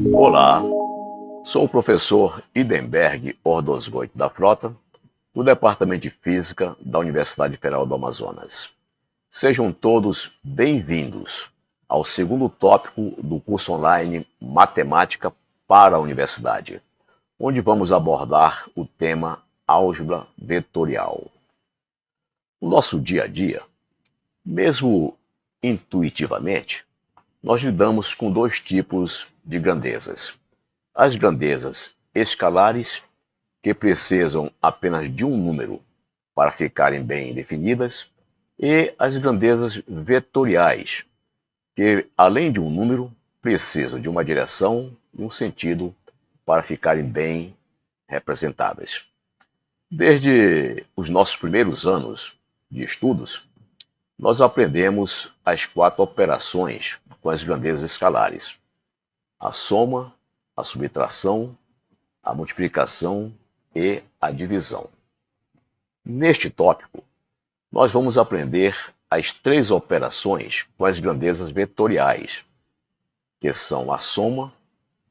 Olá, sou o professor Idenberg Ordosgoit da Frota, do Departamento de Física da Universidade Federal do Amazonas. Sejam todos bem-vindos ao segundo tópico do curso online Matemática para a Universidade, onde vamos abordar o tema álgebra vetorial. No nosso dia a dia, mesmo intuitivamente, nós lidamos com dois tipos de grandezas. As grandezas escalares, que precisam apenas de um número para ficarem bem definidas, e as grandezas vetoriais, que além de um número, precisam de uma direção e um sentido para ficarem bem representadas. Desde os nossos primeiros anos de estudos, nós aprendemos as quatro operações com as grandezas escalares: a soma, a subtração, a multiplicação e a divisão. Neste tópico, nós vamos aprender as três operações com as grandezas vetoriais, que são a soma,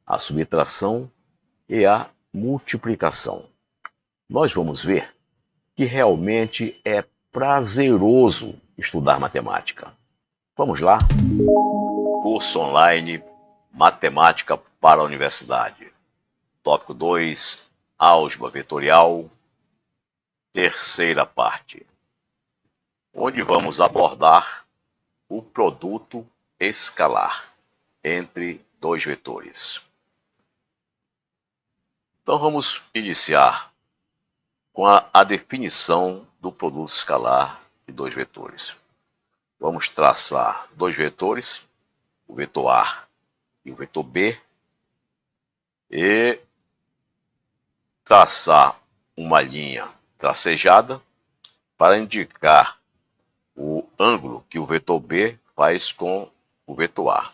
a subtração e a multiplicação. Nós vamos ver que realmente é prazeroso estudar matemática. Vamos lá? Curso online Matemática para a Universidade. Tópico 2, álgebra vetorial, terceira parte, onde vamos abordar o produto escalar entre dois vetores. Então vamos iniciar com a definição do produto escalar de dois vetores. Vamos traçar dois vetores, o vetor A e o vetor B, e traçar uma linha tracejada para indicar o ângulo que o vetor B faz com o vetor A.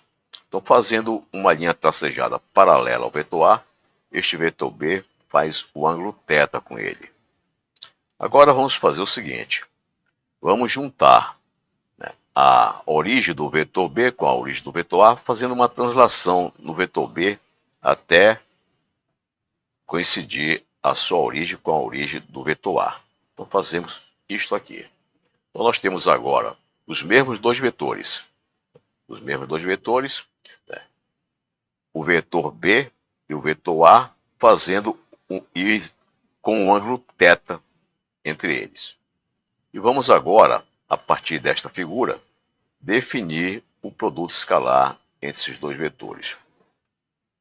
Então, fazendo uma linha tracejada paralela ao vetor A, este vetor B faz o ângulo θ com ele. Agora vamos fazer o seguinte: vamos juntar a origem do vetor B com a origem do vetor A, fazendo uma translação no vetor B até coincidir a sua origem com a origem do vetor A. Então fazemos isto aqui. Então nós temos agora os mesmos dois vetores. O vetor B e o vetor A fazendo com um ângulo θ entre eles. E vamos agora, a partir desta figura, definir o produto escalar entre esses dois vetores.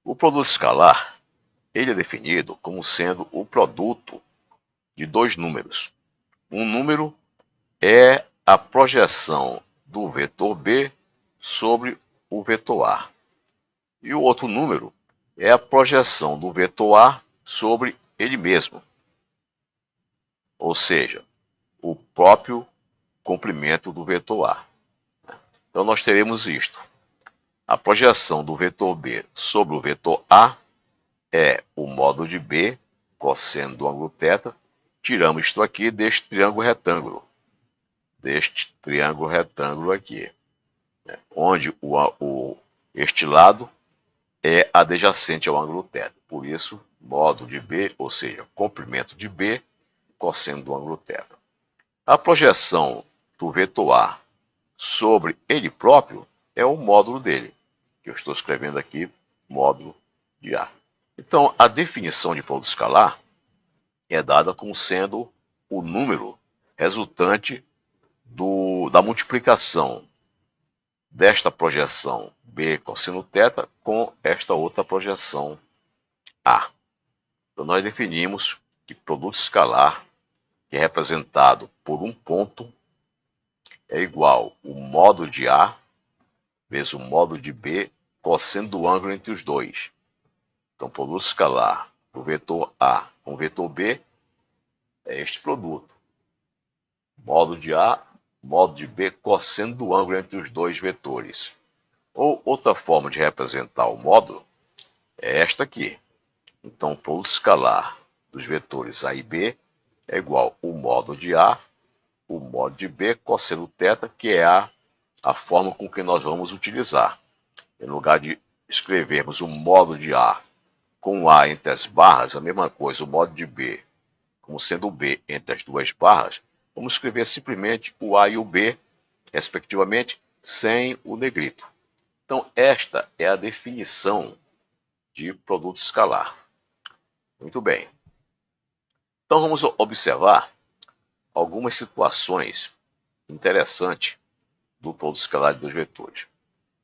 O produto escalar, ele é definido como sendo o produto de dois números. Um número é a projeção do vetor B sobre o vetor A. E o outro número é a projeção do vetor A sobre ele mesmo. Ou seja, o próprio comprimento do vetor A. Então nós teremos isto. A projeção do vetor B sobre o vetor A é o módulo de B, cosseno do ângulo θ. Tiramos isto aqui deste triângulo retângulo. Aqui. Onde este lado é adjacente ao ângulo θ. Por isso, módulo de B, ou seja, comprimento de B, cosseno do ângulo θ. A projeção do vetor A sobre ele próprio é o módulo dele, que eu estou escrevendo aqui, módulo de A. Então, a definição de produto escalar é dada como sendo o número resultante da multiplicação desta projeção B cosseno θ com esta outra projeção A. Então, nós definimos que produto escalar, que é representado por um ponto, é igual o módulo de A vezes o módulo de B, cosseno do ângulo entre os dois. Então, produto escalar do vetor A com o vetor B é este produto. Módulo de A, módulo de B, cosseno do ângulo entre os dois vetores. Ou outra forma de representar o módulo é esta aqui. Então, o produto escalar dos vetores A e B é igual ao módulo de A, o módulo de B, cosseno θ, que é a forma com que nós vamos utilizar. Em lugar de escrevermos o módulo de A com A entre as barras, a mesma coisa, o módulo de B, como sendo o B entre as duas barras, vamos escrever simplesmente o A e o B, respectivamente, sem o negrito. Então, esta é a definição de produto escalar. Muito bem. Então, vamos observar algumas situações interessantes do produto escalar de dois vetores.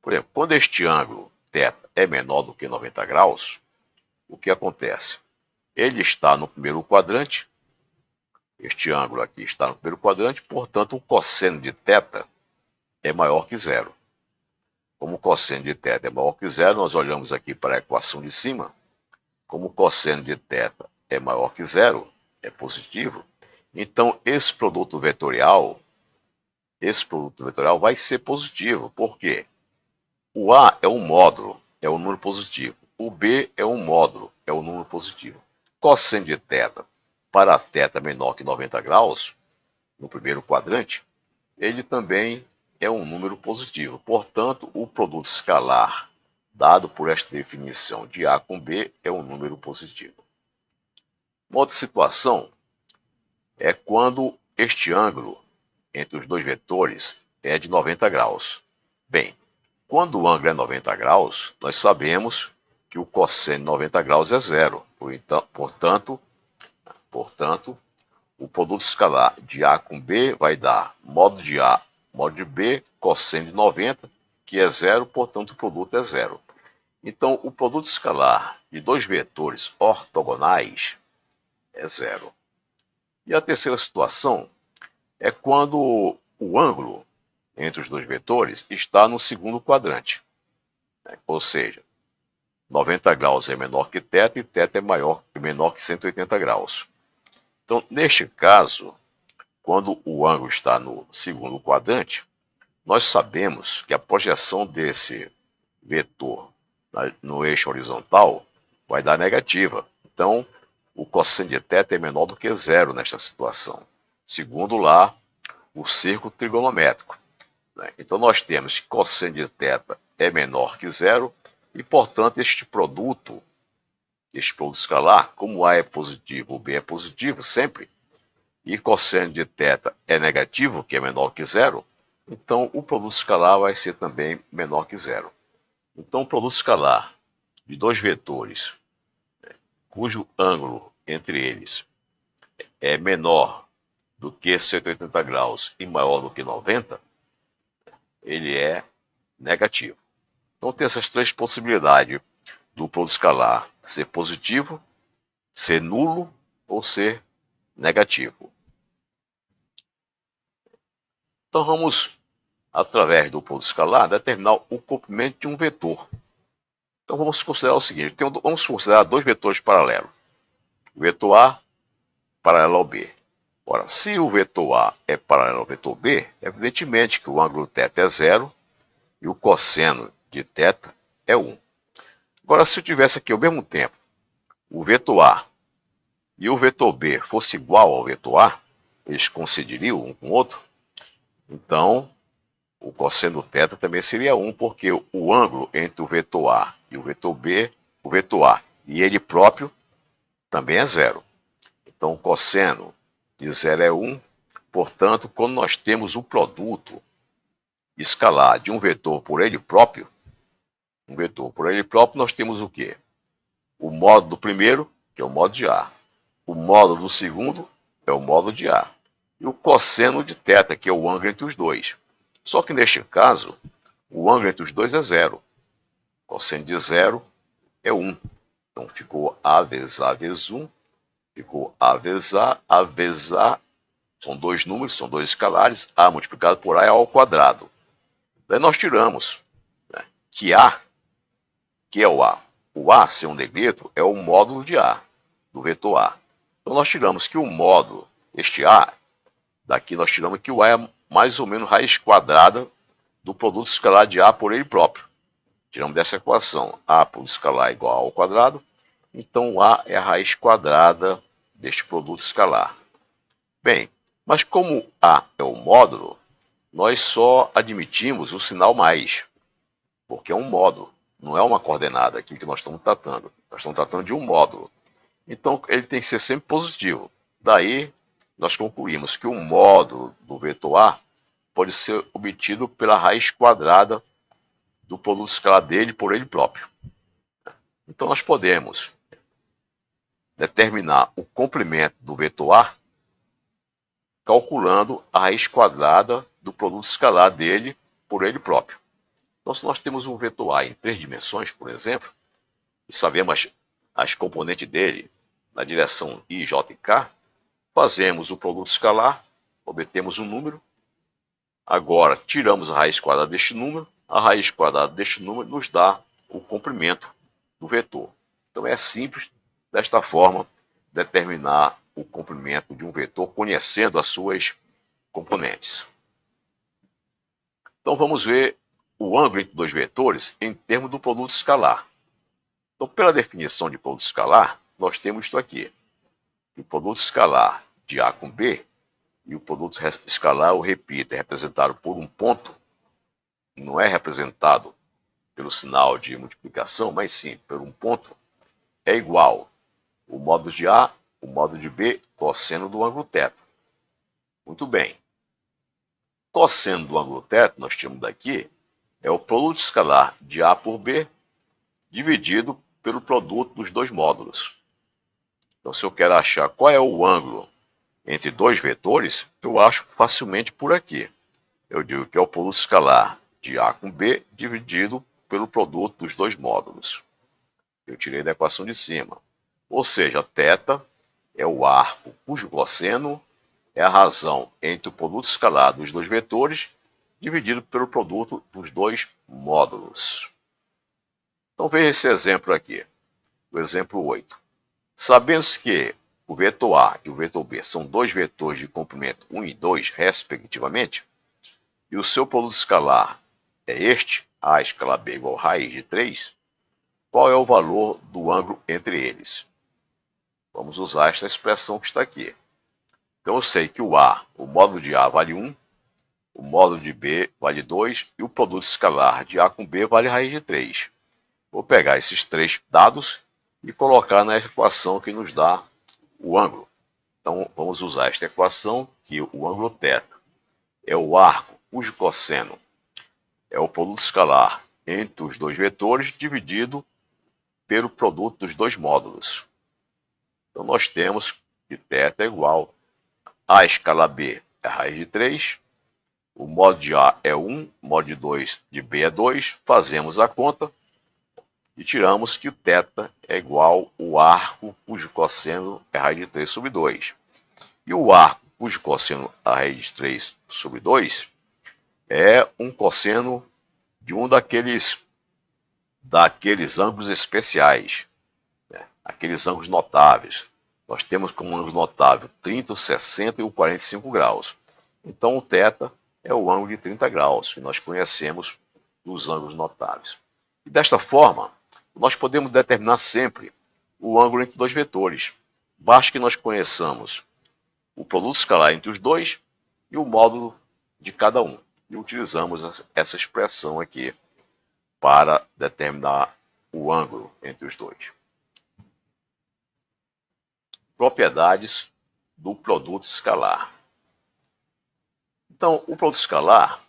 Por exemplo, quando este ângulo θ é menor do que 90 graus, o que acontece? Ele está no primeiro quadrante, este ângulo aqui está no primeiro quadrante, portanto, o cosseno de θ é maior que zero. Como o cosseno de θ é maior que zero, nós olhamos aqui para a equação de cima. Como o cosseno de θ é maior que zero, é positivo, então esse produto vetorial vai ser positivo. Por quê? O A é um módulo, é um número positivo. O B é um módulo, é um número positivo. Cosseno de θ para θ menor que 90 graus, no primeiro quadrante, ele também é um número positivo. Portanto, o produto escalar dado por esta definição de A com B é um número positivo. Uma outra situação é quando este ângulo entre os dois vetores é de 90 graus. Bem, quando o ângulo é 90 graus, nós sabemos que o cosseno de 90 graus é zero. Portanto, o produto escalar de A com B vai dar módulo de A, módulo de B, cosseno de 90, que é zero, portanto o produto é zero. Então, o produto escalar de dois vetores ortogonais é zero. E a terceira situação é quando o ângulo entre os dois vetores está no segundo quadrante. Ou seja, 90 graus é menor que θ e θ é menor que 180 graus. Então, neste caso, quando o ângulo está no segundo quadrante, nós sabemos que a projeção desse vetor no eixo horizontal vai dar negativa. Então, o cosseno de θ é menor do que zero nesta situação, segundo lá o círculo trigonométrico. Então, nós temos que cosseno de θ é menor que zero e, portanto, este produto escalar, como A é positivo, o B é positivo sempre, e cosseno de θ é negativo, que é menor que zero, então o produto escalar vai ser também menor que zero. Então, o produto escalar de dois vetores, cujo ângulo entre eles é menor do que 180 graus e maior do que 90, ele é negativo. Então, tem essas três possibilidades do produto escalar ser positivo, ser nulo ou ser negativo. Então, vamos, através do produto escalar, determinar o comprimento de um vetor. Então, vamos considerar o seguinte, vamos considerar dois vetores paralelos. O vetor A paralelo ao B. Ora, se o vetor A é paralelo ao vetor B, evidentemente que o ângulo θ é zero e o cosseno de θ é 1. Agora, se eu tivesse aqui ao mesmo tempo o vetor A e o vetor B fosse igual ao vetor A, eles coincidiriam um com o outro, então o cosseno θ também seria 1, porque o ângulo entre o vetor A e o vetor B, o vetor A e ele próprio, também é zero. Então, o cosseno de zero é 1. Portanto, quando nós temos o produto escalar de um vetor por ele próprio, nós temos o quê? O módulo do primeiro, que é o módulo de A. O módulo do segundo é o módulo de A. E o cosseno de θ, que é o ângulo entre os dois. Só que neste caso, o ângulo entre os dois é zero. O cosseno de zero é 1. Então ficou A vezes A vezes 1. Ficou A vezes A, são dois números, são dois escalares, A multiplicado por A é A ao quadrado. Daí nós tiramos, né, que A, que é o A. O A, sem um negrito, é o módulo de A, do vetor A. Então nós tiramos que o módulo, este A, daqui nós tiramos que o A é mais ou menos raiz quadrada do produto escalar de A por ele próprio. Tiramos dessa equação, A por escalar é igual a ao quadrado, então o A é a raiz quadrada deste produto escalar. Bem, mas como A é o módulo, nós só admitimos o sinal mais, porque é um módulo. não é uma coordenada aqui que nós estamos tratando. Nós estamos tratando de um módulo. Então, ele tem que ser sempre positivo. Daí, nós concluímos que o módulo do vetor A pode ser obtido pela raiz quadrada do produto escalar dele por ele próprio. Então, nós podemos determinar o comprimento do vetor A calculando a raiz quadrada do produto escalar dele por ele próprio. Então, se nós temos um vetor A em 3 dimensões, por exemplo, e sabemos as componentes dele na direção I, J e K, fazemos o produto escalar, obtemos um número. Agora, tiramos a raiz quadrada deste número. A raiz quadrada deste número nos dá o comprimento do vetor. Então, é simples, desta forma, determinar o comprimento de um vetor conhecendo as suas componentes. Então, vamos ver o ângulo entre dois vetores em termos do produto escalar. Então, pela definição de produto escalar, nós temos isto aqui. O produto escalar de A com B, e o produto escalar, eu repito, é representado por um ponto, não é representado pelo sinal de multiplicação, mas sim por um ponto, é igual o módulo de A, o módulo de B, cosseno do ângulo θ. Muito bem. Cosseno do ângulo θ, nós temos daqui, é o produto escalar de A por B, dividido pelo produto dos dois módulos. Então, se eu quero achar qual é o ângulo entre dois vetores, eu acho facilmente por aqui. Eu digo que é o produto escalar de A com B dividido pelo produto dos dois módulos. Eu tirei da equação de cima. Ou seja, θ é o arco cujo cosseno é a razão entre o produto escalar dos dois vetores dividido pelo produto dos dois módulos. Então veja esse exemplo aqui, o exemplo 8. Sabendo que o vetor A e o vetor B são dois vetores de comprimento 1 e 2, respectivamente, e o seu produto escalar é este, A escalar B igual a raiz de 3, qual é o valor do ângulo entre eles? Vamos usar esta expressão que está aqui. Então eu sei que o A, o módulo de A vale 1, o módulo de B vale 2 e o produto escalar de A com B vale raiz de 3. Vou pegar esses três dados e colocar na equação que nos dá o ângulo. Então, vamos usar esta equação, que o ângulo θ é o arco cujo cosseno é o produto escalar entre os dois vetores dividido pelo produto dos dois módulos. Então, nós temos que θ é igual a escalar B é a raiz de 3, o módulo de A é 1, o módulo de 2 de B é 2, fazemos a conta e tiramos que o θ é igual ao arco cujo cosseno é a raiz de 3 sobre 2. E o arco cujo cosseno é a raiz de 3 sobre 2 é um cosseno de um daqueles ângulos especiais, né? Aqueles ângulos notáveis. Nós temos como ângulo notável 30, o 60 e o 45 graus. Então o θ é o ângulo de 30 graus, que nós conhecemos dos ângulos notáveis. E desta forma, nós podemos determinar sempre o ângulo entre dois vetores. Basta que nós conheçamos o produto escalar entre os dois e o módulo de cada um. E utilizamos essa expressão aqui para determinar o ângulo entre os dois. Propriedades do produto escalar. Então, o produto escalar,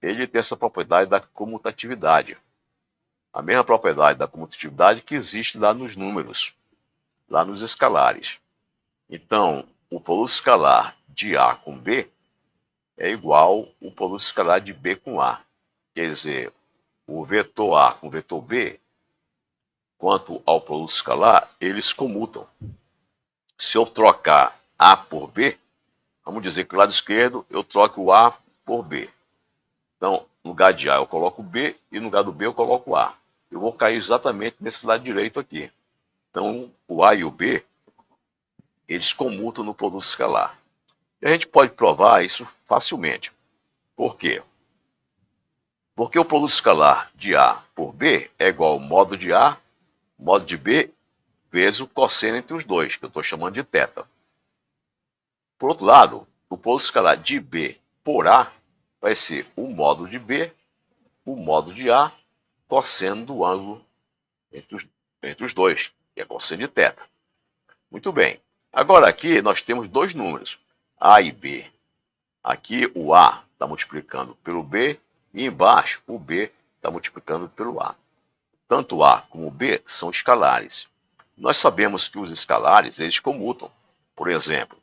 ele tem essa propriedade da comutatividade. A mesma propriedade da comutatividade que existe lá nos números, lá nos escalares. Então, o produto escalar de A com B é igual ao produto escalar de B com A. Quer dizer, o vetor A com o vetor B, quanto ao produto escalar, eles comutam. Se eu trocar A por B, vamos dizer que do lado esquerdo eu troco o A por B. Então, no lugar de A eu coloco B e no lugar do B eu coloco A. Eu vou cair exatamente nesse lado direito aqui. Então, o A e o B, eles comutam no produto escalar. E a gente pode provar isso facilmente. Por quê? Porque o produto escalar de A por B é igual ao módulo de A, módulo de B, vezes o cosseno entre os dois, que eu estou chamando de θ. Por outro lado, o produto escalar de B por A vai ser o módulo de B, o módulo de A, cosseno do ângulo entre os dois, que é cosseno de θ. Muito bem. Agora aqui nós temos dois números, A e B. Aqui o A está multiplicando pelo B e embaixo o B está multiplicando pelo A. Tanto A como B são escalares. Nós sabemos que os escalares eles comutam. Por exemplo,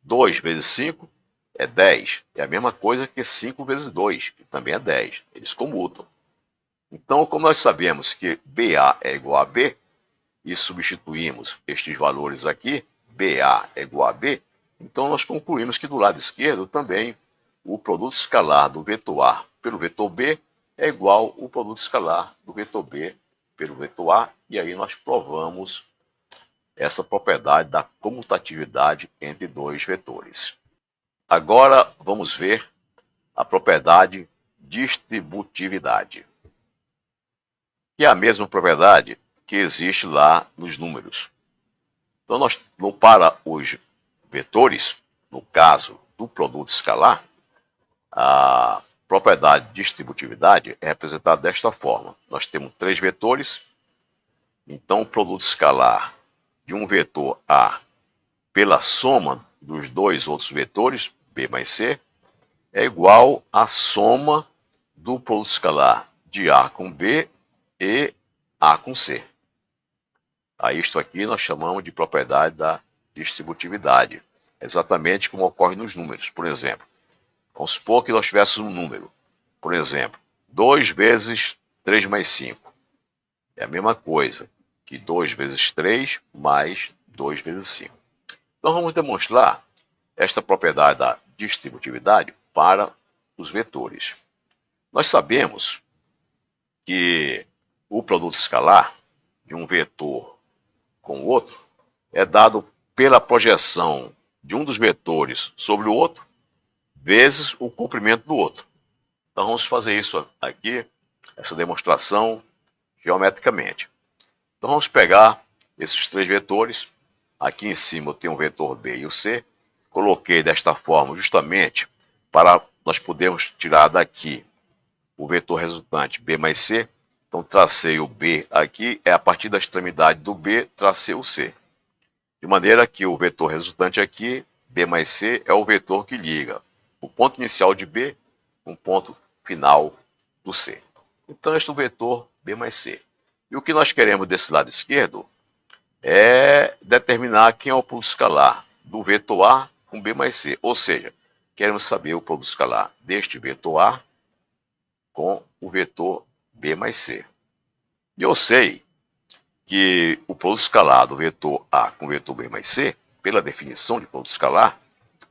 2 vezes 5 é 10. É a mesma coisa que 5 vezes 2, que também é 10. Eles comutam. Então, como nós sabemos que BA é igual a B, e substituímos estes valores aqui, BA é igual a B, então nós concluímos que do lado esquerdo também o produto escalar do vetor A pelo vetor B é igual ao produto escalar do vetor B pelo vetor A, e aí nós provamos essa propriedade da comutatividade entre dois vetores. Agora vamos ver a propriedade distributividade, que é a mesma propriedade que existe lá nos números. Então, para os vetores, no caso do produto escalar, a propriedade de distributividade é representada desta forma. Nós temos três vetores, então o produto escalar de um vetor A pela soma dos dois outros vetores, B mais C, é igual à soma do produto escalar de A com B e A com C. A isto aqui nós chamamos de propriedade da distributividade, exatamente como ocorre nos números. Por exemplo, vamos supor que nós tivéssemos um número, por exemplo, 2 vezes 3 mais 5. É a mesma coisa que 2 vezes 3 mais 2 vezes 5. Então vamos demonstrar esta propriedade da distributividade para os vetores. Nós sabemos que o produto escalar de um vetor com o outro é dado pela projeção de um dos vetores sobre o outro vezes o comprimento do outro. Então vamos fazer isso aqui, essa demonstração geometricamente. Então vamos pegar esses três vetores. Aqui em cima eu tenho o vetor B e o C. Coloquei desta forma justamente para nós podermos tirar daqui o vetor resultante B mais C. Então tracei o B aqui, é a partir da extremidade do B, tracei o C. De maneira que o vetor resultante aqui, B mais C, é o vetor que liga o ponto inicial de B com o ponto final do C. Então este é o vetor B mais C. E o que nós queremos desse lado esquerdo é determinar quem é o produto escalar do vetor A com B mais C. Ou seja, queremos saber o produto escalar deste vetor A com o vetor B mais C. E eu sei que o produto escalar do vetor A com o vetor B mais C, pela definição de produto escalar,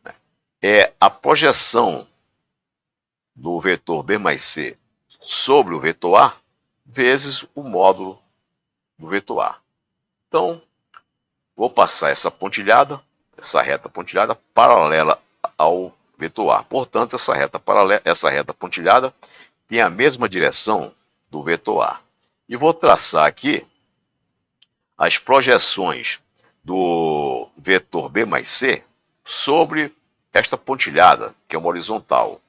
né, é a projeção do vetor B mais C sobre o vetor A vezes o módulo do vetor A. Então, vou passar essa pontilhada, essa reta pontilhada paralela ao vetor A. Portanto, essa reta pontilhada tem a mesma direção do vetor A. E vou traçar aqui as projeções do vetor B mais C sobre esta pontilhada, que é uma horizontal.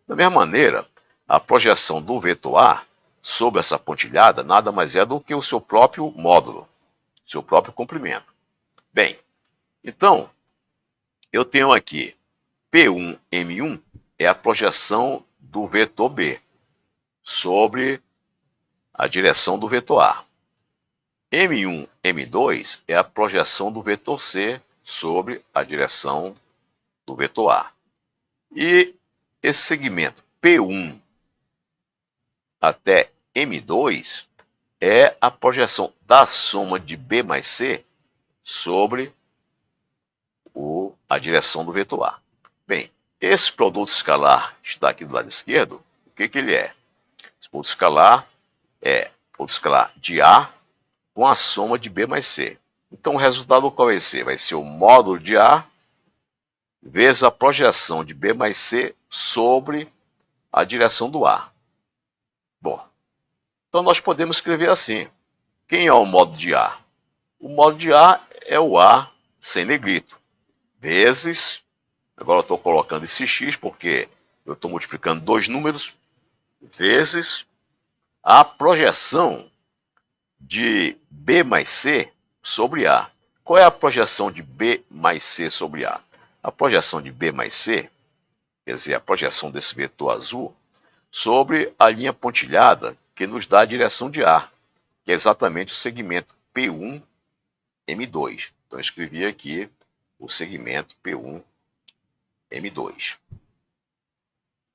Da mesma maneira, a projeção do vetor A sobre essa pontilhada nada mais é do que o seu próprio módulo, seu próprio comprimento. Bem, então, eu tenho aqui P1, M1 é a projeção do vetor B sobre a direção do vetor A. M1, M2 é a projeção do vetor C sobre a direção do vetor A. E esse segmento P1 até M2 é a projeção da soma de B mais C sobre a direção do vetor A. Bem, esse produto escalar que está aqui do lado esquerdo, o que ele é? Esse produto escalar é o produto escalar de A com a soma de B mais C. Então o resultado qual vai ser? Vai ser o módulo de A vezes a projeção de B mais C sobre a direção do A. Bom, então nós podemos escrever assim. Quem é o módulo de A? O módulo de A é o A sem negrito, vezes, agora eu estou colocando esse x porque eu estou multiplicando dois números, vezes a projeção de B mais C sobre A. Qual é a projeção de B mais C sobre A? A projeção de B mais C, quer dizer, a projeção desse vetor azul, sobre a linha pontilhada que nos dá a direção de A, que é exatamente o segmento P1, M2. Então, eu escrevi aqui o segmento P1, M2.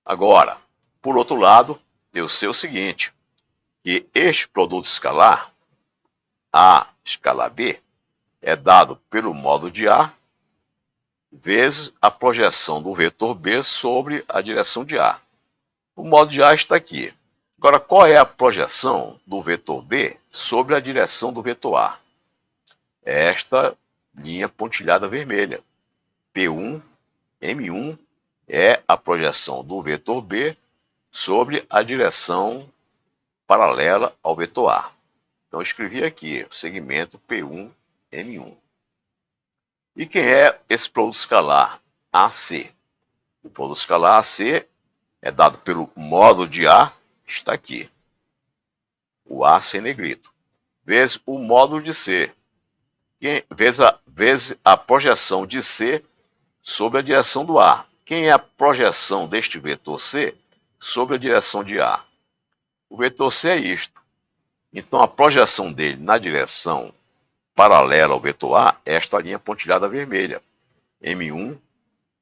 Agora, por outro lado, eu sei o seguinte, que este produto escalar, A escalar B, é dado pelo módulo de A vezes a projeção do vetor B sobre a direção de A. O módulo de A está aqui. Agora, qual é a projeção do vetor B sobre a direção do vetor A? É esta linha pontilhada vermelha. P1, M1 é a projeção do vetor B sobre a direção paralela ao vetor A. Então, eu escrevi aqui o segmento P1, M1. E quem é esse produto escalar AC? O produto escalar AC é dado pelo módulo de A, está aqui. O AC em negrito. Vezes o módulo de C. Vezes a projeção de C sobre a direção do A. Quem é a projeção deste vetor C sobre a direção de A? O vetor C é isto. Então, a projeção dele na direção paralela ao vetor A é esta linha pontilhada vermelha. M1,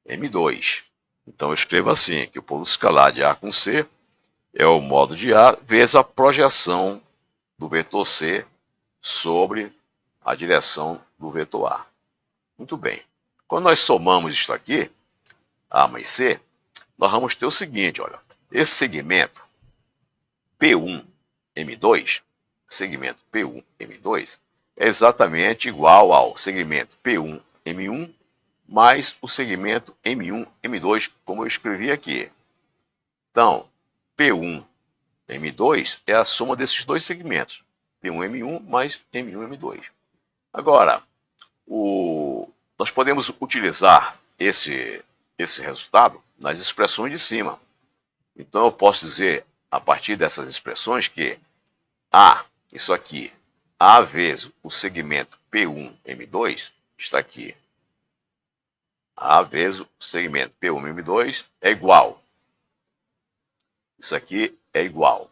M2. Então, eu escrevo assim, que o produto escalar de A com C é o módulo de A vezes a projeção do vetor C sobre a direção do vetor A. Muito bem. Quando nós somamos isso aqui, A mais C, nós vamos ter o seguinte, olha. Esse segmento P1, M2, segmento P1, M2, é exatamente igual ao segmento P1, M1, mais o segmento M1, M2, como eu escrevi aqui. Então, P1, M2 é a soma desses dois segmentos. P1, M1 mais M1, M2. Agora, nós podemos utilizar esse resultado nas expressões de cima. Então, eu posso dizer, a partir dessas expressões, que A, isso aqui, A vezes o segmento P1, M2, está aqui. A vezes o segmento P1, M2 é igual. Isso aqui é igual.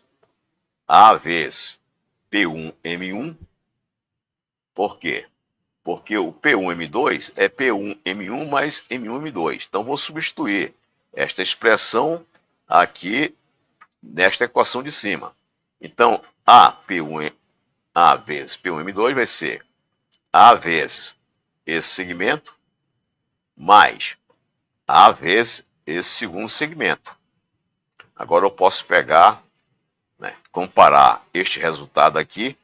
A vezes P1, M1. Por quê? Porque o P1, M2 é P1, M1 mais M1, M2. Então, vou substituir esta expressão aqui nesta equação de cima. Então, A vezes P1, M2 vai ser A vezes esse segmento mais A vezes esse segundo segmento. Agora eu posso pegar, comparar este resultado aqui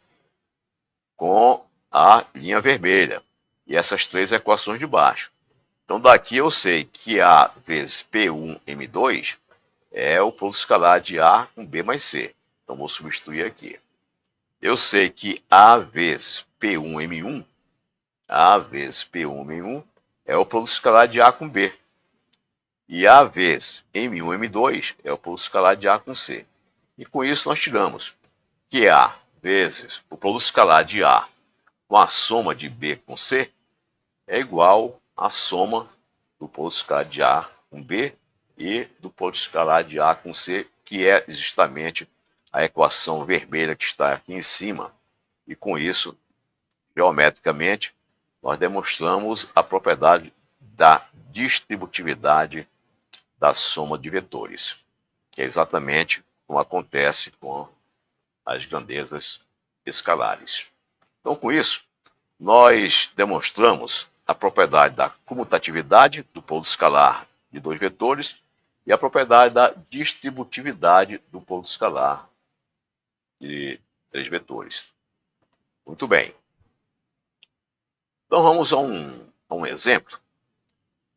com a linha vermelha e essas três equações de baixo. Então, daqui eu sei que A vezes P1, M2 é o produto escalar de A com B mais C. Então, vou substituir aqui. Eu sei que A vezes P1, M1, A vezes P1, M1 é o produto escalar de A com B. E A vezes M1, M2 é o produto escalar de A com C. E com isso nós tiramos que A vezes o produto escalar de A com a soma de B com C é igual à soma do produto escalar de A com B e do produto escalar de A com C, que é justamente a equação vermelha que está aqui em cima. E com isso, geometricamente, nós demonstramos a propriedade da distributividade da soma de vetores, que é exatamente como acontece com as grandezas escalares. Então, com isso, nós demonstramos a propriedade da comutatividade do produto escalar de dois vetores e a propriedade da distributividade do produto escalar de três vetores. Muito bem. Então, vamos a um exemplo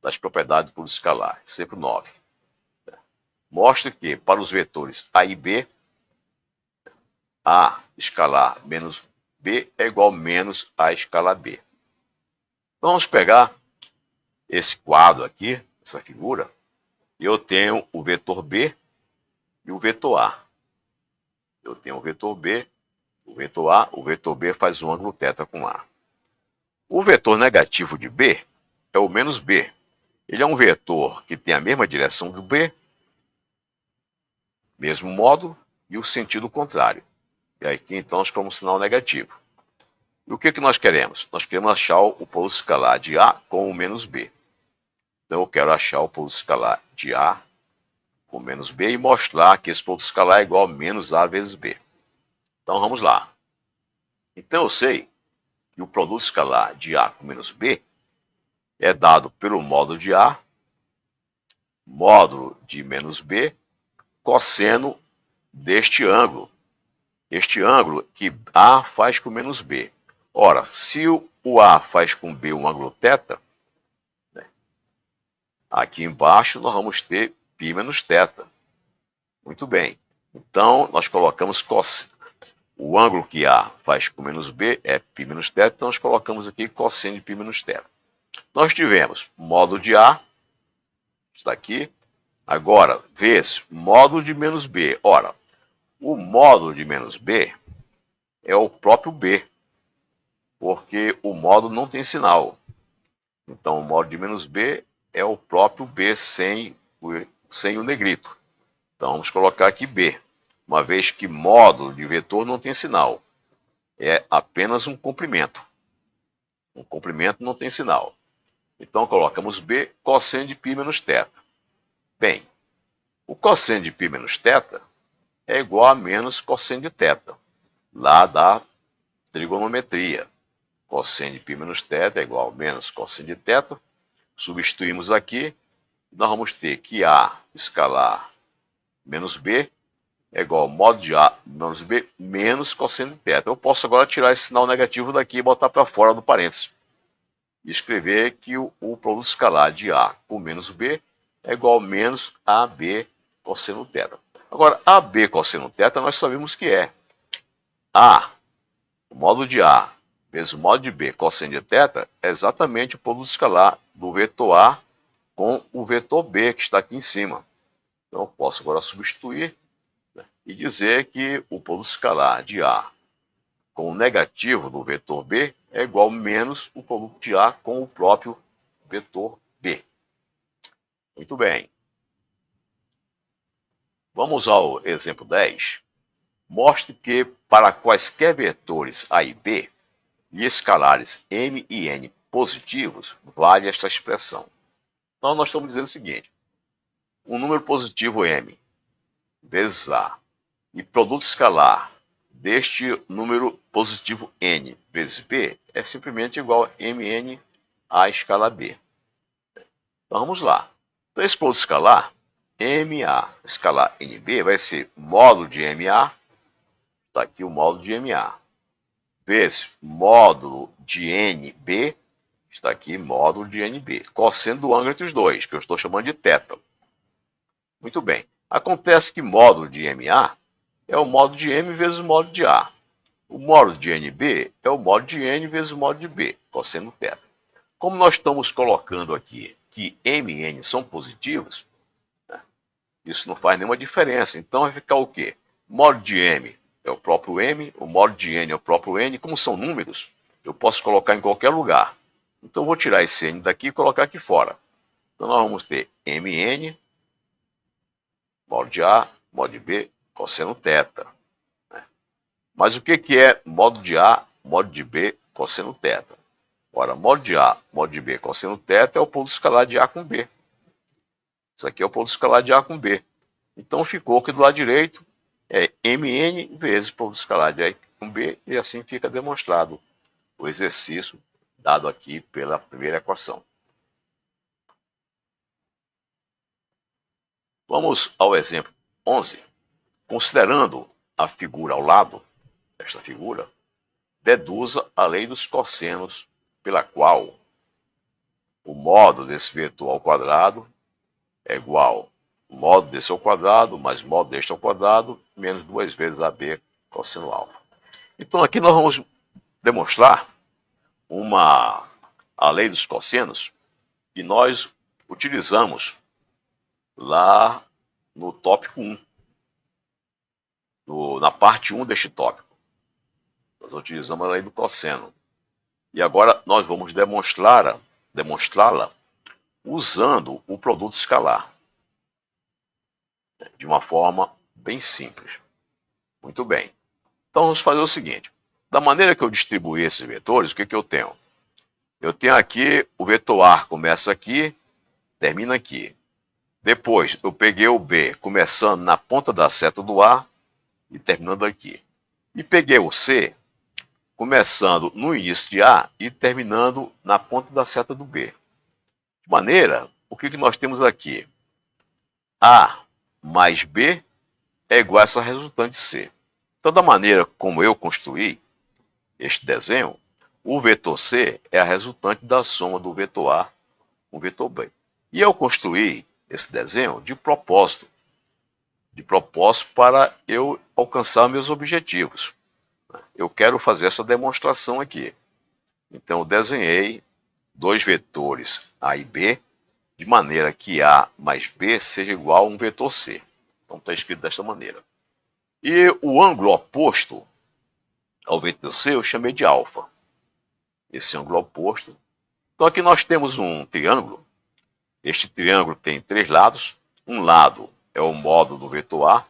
das propriedades do produto escalar. Exemplo 9. Mostra que, para os vetores A e B, A escalar menos B é igual a menos A escalar B. Então, vamos pegar esse quadro aqui, essa figura, e eu tenho o vetor B e o vetor A. Eu tenho o vetor B, o vetor A, o vetor B faz um ângulo θ com A. O vetor negativo de B é o menos B. Ele é um vetor que tem a mesma direção do B, mesmo módulo, e o sentido contrário. E aqui então nós colocamos um sinal negativo. E o que nós queremos? Nós queremos achar o produto escalar de A com o menos B. Então eu quero achar o produto escalar de A com menos B e mostrar que esse produto escalar é igual a menos A vezes B. Então vamos lá. Então eu sei que o produto escalar de A com menos B é dado pelo módulo de A, módulo de menos B, cosseno deste ângulo. Este ângulo que A faz com menos B. Ora, se o A faz com B um ângulo θ, né, aqui embaixo nós vamos ter π menos θ. Muito bem. Então, nós colocamos o ângulo que A faz com menos B é π menos θ, então nós colocamos aqui cosseno de π menos θ. Nós tivemos módulo de A, está aqui. Agora, vezes módulo de menos B. Ora, o módulo de menos B é o próprio B, porque o módulo não tem sinal. Então, o módulo de menos B é o próprio B sem o negrito. Então, vamos colocar aqui B, uma vez que módulo de vetor não tem sinal. É apenas um comprimento. Um comprimento não tem sinal. Então, colocamos B, cosseno de π menos θ. Bem, o cosseno de π menos θ é igual a menos cosseno de θ, lá da trigonometria. Cosseno de π menos θ é igual a menos cosseno de θ. Substituímos aqui, nós vamos ter que A escalar menos B é igual a módulo de A menos B menos cosseno de θ. Eu posso agora tirar esse sinal negativo daqui e botar para fora do parênteses. E escrever que o produto escalar de A com menos B é igual a menos AB cosseno θ. Agora, AB cosseno θ nós sabemos que é A, o módulo de A, vezes o módulo de B cosseno de θ é exatamente o produto escalar do vetor A com o vetor B que está aqui em cima. Então, eu posso agora substituir, né, e dizer que o produto escalar de A com o negativo do vetor B é igual a menos o produto de A com o próprio vetor B. Muito bem. Vamos ao exemplo 10. Mostre que para quaisquer vetores A e B e escalares m e n positivos, vale esta expressão. Então, nós estamos dizendo o seguinte. Um número positivo m vezes A e produto escalar deste número positivo n vezes b é simplesmente igual a mn à escala b. Então vamos lá. Então esse produto escalar, ma escalar nb, vai ser módulo de ma, está aqui o módulo de ma, vezes módulo de nb, está aqui módulo de nb, cosseno do ângulo entre os dois, que eu estou chamando de θ. Muito bem. Acontece que módulo de ma é o módulo de m vezes o módulo de A. O módulo de NB é o módulo de N vezes o módulo de B, cosseno θ. Como nós estamos colocando aqui que M e N são positivos, né, isso não faz nenhuma diferença. Então vai ficar o quê? O módulo de M é o próprio M, o módulo de N é o próprio N. Como são números, eu posso colocar em qualquer lugar. Então eu vou tirar esse N daqui e colocar aqui fora. Então nós vamos ter MN, módulo de A, módulo de B, cosseno θ. Mas o que é módulo de A, módulo de B, cosseno θ? Ora, módulo de A, módulo de B, cosseno θ é o produto escalar de A com B. Isso aqui é o produto escalar de A com B. Então ficou que do lado direito é Mn vezes o produto escalar de A com B, e assim fica demonstrado o exercício dado aqui pela primeira equação. Vamos ao exemplo 11. Considerando a figura ao lado, esta figura, deduza a lei dos cossenos, pela qual o módulo desse vetor ao quadrado é igual ao módulo desse ao quadrado mais módulo deste ao quadrado menos 2 vezes AB cosseno alfa. Então aqui nós vamos demonstrar a lei dos cossenos que nós utilizamos lá no tópico 1. na parte 1 deste tópico. Nós utilizamos a lei do cosseno. E agora nós vamos demonstrá-la usando o produto escalar, de uma forma bem simples. Muito bem. Então vamos fazer o seguinte. Da maneira que eu distribuí esses vetores, o que eu tenho? Eu tenho aqui o vetor A, começa aqui, termina aqui. Depois eu peguei o B, começando na ponta da seta do A e terminando aqui. E peguei o C, começando no início de A e terminando na ponta da seta do B. De maneira, o que nós temos aqui? A mais B é igual a essa resultante C. Então, da maneira como eu construí este desenho, o vetor C é a resultante da soma do vetor A com o vetor B. E eu construí esse desenho de propósito para eu alcançar meus objetivos. Eu quero fazer essa demonstração aqui. Então, eu desenhei dois vetores A e B, de maneira que A mais B seja igual a um vetor C. Então, está escrito desta maneira. E o ângulo oposto ao vetor C eu chamei de alfa. Esse ângulo oposto. Então, aqui nós temos um triângulo. Este triângulo tem três lados. Um lado é o módulo do vetor A,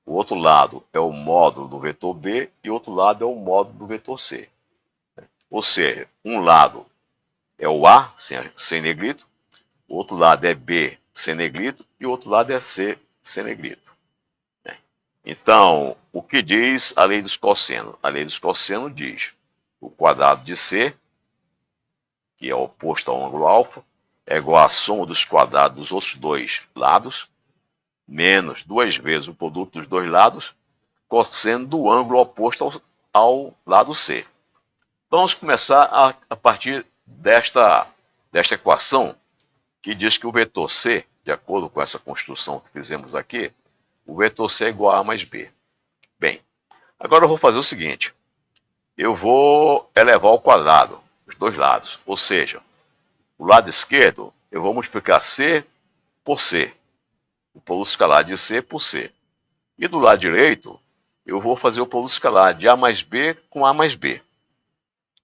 o outro lado é o módulo do vetor B e o outro lado é o módulo do vetor C. Ou seja, um lado é o A, sem negrito, o outro lado é B, sem negrito, e o outro lado é C, sem negrito. Então, o que diz a lei dos cossenos? A lei dos cossenos diz o quadrado de C, que é oposto ao ângulo alfa, é igual à soma dos quadrados dos outros dois lados, menos duas vezes o produto dos dois lados, cosseno do ângulo oposto ao lado C. Então, vamos começar a partir desta equação, que diz que o vetor C, de acordo com essa construção que fizemos aqui, o vetor C é igual a A mais B. Bem, agora eu vou fazer o seguinte. Eu vou elevar ao quadrado os dois lados. Ou seja, o lado esquerdo eu vou multiplicar C por C. O produto escalar de C por C. E do lado direito, eu vou fazer o produto escalar de A mais B com A mais B.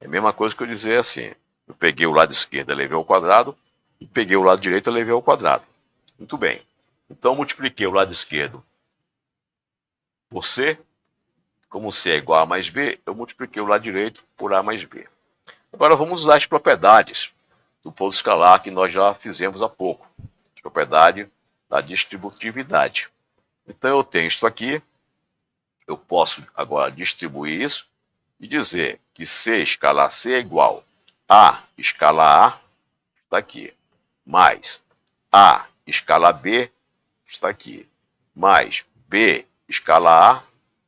É a mesma coisa que eu dizer assim. Eu peguei o lado esquerdo e elevei ao quadrado, e peguei o lado direito e elevei ao quadrado. Muito bem. Então, multipliquei o lado esquerdo por C. Como C é igual a A mais B, eu multipliquei o lado direito por A mais B. Agora, vamos usar as propriedades do produto escalar que nós já fizemos há pouco. A propriedade da distributividade. Então, eu tenho isto aqui. Eu posso agora distribuir isso e dizer que C escalar C é igual a escalar A, está aqui, mais A escalar B, está aqui, mais B escalar A,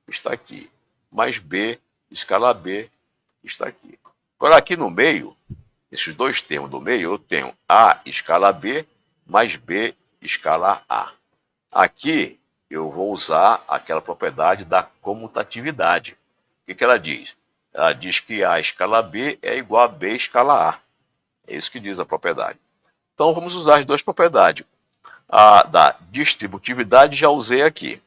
está aqui, mais B escalar B, está aqui. Agora, aqui no meio, esses dois termos do meio, eu tenho A escalar B mais B escalar A. Aqui, eu vou usar aquela propriedade da comutatividade. O que ela diz? Ela diz que A escala B é igual a B escala A. É isso que diz a propriedade. Então, vamos usar as duas propriedades. A da distributividade já usei aqui,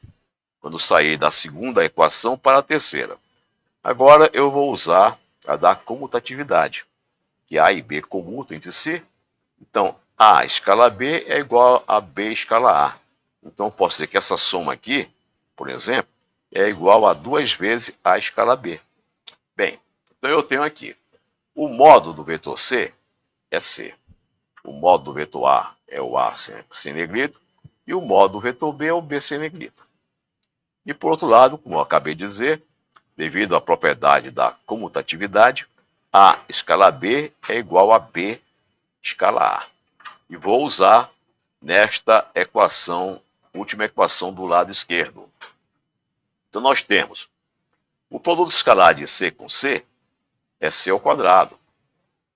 quando saí da segunda equação para a terceira. Agora, eu vou usar a da comutatividade, que A e B comutam entre si. Então, A escala B é igual a B escala A. Então, posso dizer que essa soma aqui, por exemplo, é igual a 2 vezes A escala B. Bem, então eu tenho aqui, o módulo do vetor C é C. O módulo do vetor A é o A sem negrito. E o módulo do vetor B é o B sem negrito. E por outro lado, como eu acabei de dizer, devido à propriedade da comutatividade, A escala B é igual a B escala A. E vou usar nesta equação, última equação do lado esquerdo. Então nós temos o produto escalar de C com C é C ao quadrado.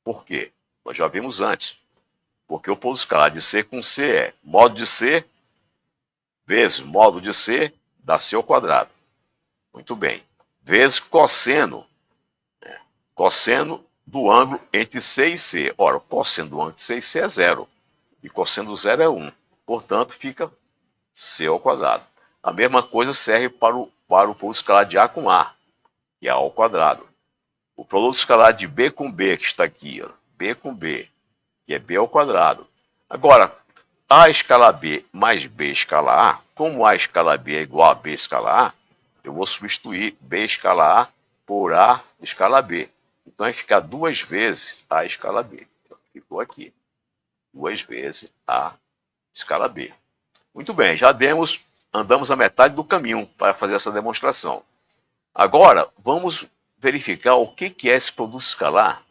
Por quê? Nós já vimos antes. Porque o produto escalar de C com C é módulo de C vezes módulo de C dá C ao quadrado. Muito bem. Vezes cosseno. Cosseno do ângulo entre C e C. Ora, o cosseno do ângulo entre C e C é zero. E cosseno do zero é 1. Portanto, fica C ao quadrado. A mesma coisa serve para o para o produto escalar de A com A, que é A ao quadrado. O produto escalar de B com B, que está aqui, ó, B com B, que é B ao quadrado. Agora, A escala B mais B escala A, como A escala B é igual a B escala A, eu vou substituir B escala A por A escala B. Então vai ficar 2 vezes A escala B. Ficou aqui. 2 vezes A escala B. Muito bem, já andamos a metade do caminho para fazer essa demonstração. Agora, vamos verificar o que é esse produto escalar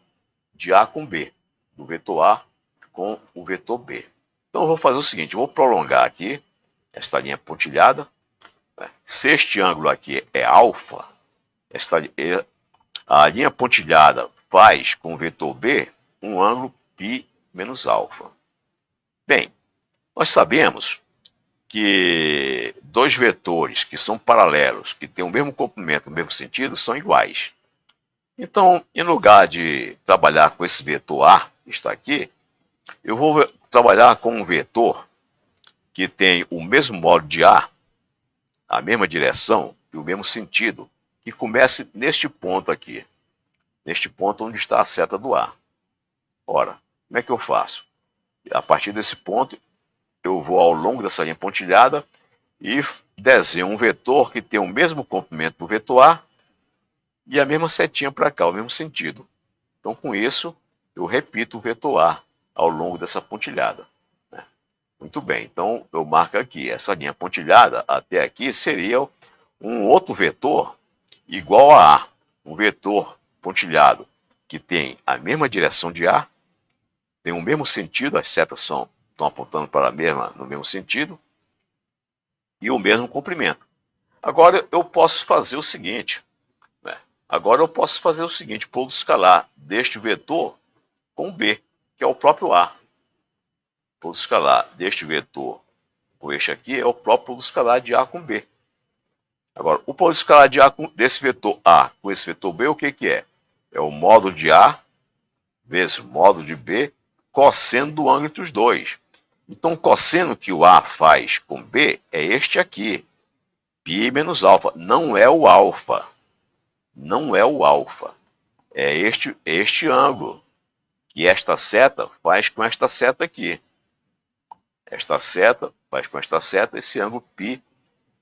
de A com B, do vetor A com o vetor B. Então, eu vou fazer o seguinte, eu vou prolongar aqui esta linha pontilhada. Se este ângulo aqui é alfa, a linha pontilhada faz com o vetor B um ângulo π menos alfa. Bem, nós sabemos que dois vetores que são paralelos, que têm o mesmo comprimento, o mesmo sentido, são iguais. Então, em lugar de trabalhar com esse vetor A, que está aqui, eu vou trabalhar com um vetor que tem o mesmo modo de A, a mesma direção e o mesmo sentido, que comece neste ponto aqui, neste ponto onde está a seta do A. Ora, como é que eu faço? A partir desse ponto, eu vou ao longo dessa linha pontilhada e desenho um vetor que tem o mesmo comprimento do vetor A e a mesma setinha para cá, o mesmo sentido. Então, com isso, eu repito o vetor A ao longo dessa pontilhada. Muito bem, então eu marco aqui, essa linha pontilhada até aqui seria um outro vetor igual a A, um vetor pontilhado que tem a mesma direção de A, tem o mesmo sentido, as setas estão apontando para no mesmo sentido, e o mesmo comprimento. Agora eu posso fazer o seguinte, produto escalar deste vetor com B, que é o próprio A. Produto escalar deste vetor com este aqui é o próprio produto escalar de A com B. Agora, o produto escalar desse vetor A com esse vetor B, o que é? É o módulo de A vezes o módulo de B, cosseno do ângulo entre os dois. Então, o cosseno que o A faz com B é este aqui, π menos alfa. Não é o alfa. Não é o alfa. É este ângulo. E esta seta faz com esta seta aqui. Esta seta faz com esta seta esse ângulo π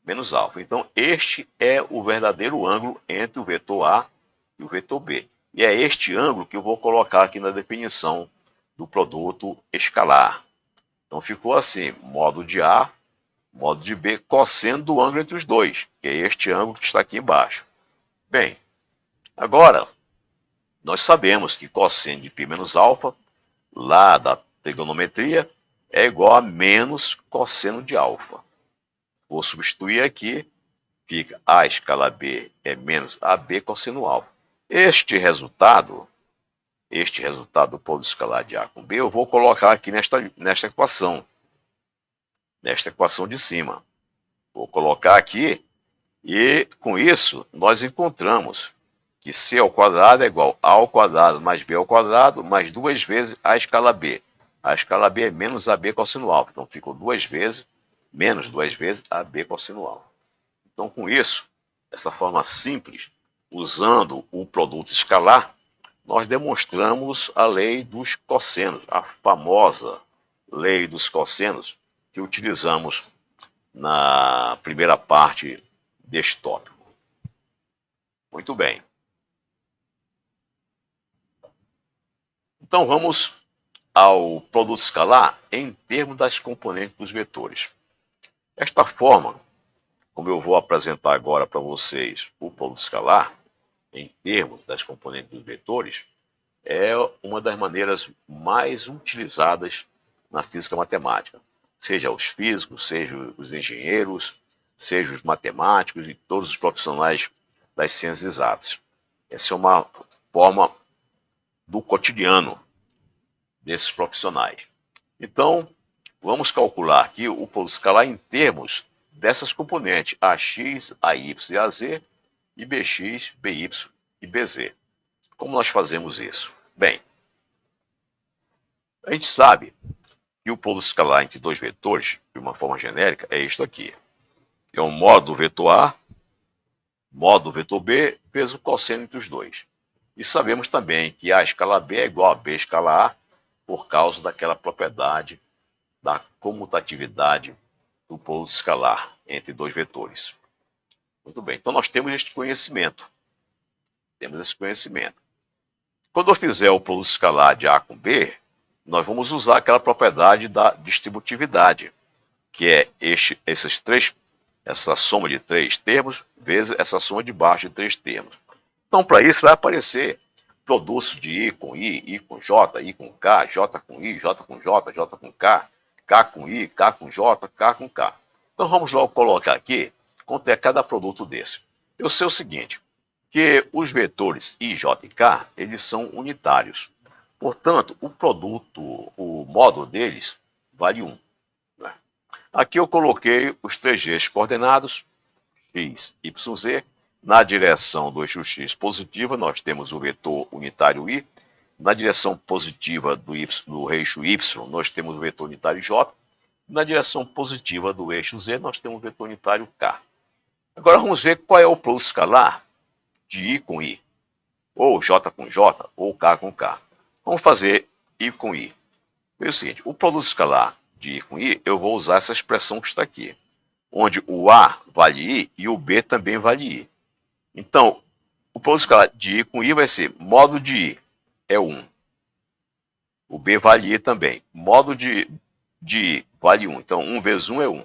menos alfa. Então, este é o verdadeiro ângulo entre o vetor A e o vetor B. E é este ângulo que eu vou colocar aqui na definição do produto escalar. Então, ficou assim, módulo de A, módulo de B, cosseno do ângulo entre os dois, que é este ângulo que está aqui embaixo. Bem, agora, nós sabemos que cosseno de π menos alfa, lá da trigonometria, é igual a menos cosseno de alfa. Vou substituir aqui, fica A escala B é menos AB cosseno alfa. Este resultado do produto escalar de A com B, eu vou colocar aqui nesta equação de cima. Vou colocar aqui e, com isso, nós encontramos que C ao quadrado é igual a ao quadrado mais B ao quadrado mais 2 vezes A escala B. A escala B é menos AB cosseno alfa. Então, ficou 2 vezes, menos 2 vezes AB cosseno alfa. Então, com isso, dessa forma simples, usando o produto escalar, nós demonstramos a lei dos cossenos, a famosa lei dos cossenos que utilizamos na primeira parte deste tópico. Muito bem. Então, vamos ao produto escalar em termos das componentes dos vetores. Esta forma, como eu vou apresentar agora para vocês o produto escalar, em termos das componentes dos vetores, é uma das maneiras mais utilizadas na física matemática. Seja os físicos, seja os engenheiros, seja os matemáticos e todos os profissionais das ciências exatas. Essa é uma forma do cotidiano desses profissionais. Então, vamos calcular aqui o produto escalar em termos dessas componentes, AX, AY e AZ, e BX, BY e BZ. Como nós fazemos isso? Bem, a gente sabe que o produto escalar entre dois vetores, de uma forma genérica, é isto aqui. É um módulo do vetor A modo do vetor B vezes o cosseno entre os dois. E sabemos também que A escala B é igual a B escala A por causa daquela propriedade da comutatividade do produto escalar entre dois vetores. Muito bem, então nós temos este conhecimento. Quando eu fizer o produto escalar de A com B, nós vamos usar aquela propriedade da distributividade, que é essa soma de três termos vezes essa soma de baixo de três termos. Então, para isso, vai aparecer produtos de I com J, I com K, J com I, J com J, J com K com I, K com J, K com K. Então, vamos logo colocar aqui quanto é cada produto desse. Eu sei o seguinte, que os vetores I, J e K, eles são unitários. Portanto, o módulo deles vale 1. Né? Aqui eu coloquei os três eixos coordenados, x, y, z. Na direção do eixo x positiva, nós temos o vetor unitário i. Na direção positiva do eixo y, nós temos o vetor unitário j. Na direção positiva do eixo z, nós temos o vetor unitário k. Agora vamos ver qual é o produto escalar de i com i, ou j com j, ou k com k. Vamos fazer i com i. É o seguinte, o produto escalar de i com i, eu vou usar essa expressão que está aqui, onde o A vale I e o B também vale I. Então, o produto escalar de I com I vai ser modo de I é 1. O B vale I também. Modo de I vale 1. Então, 1 vezes 1 é 1.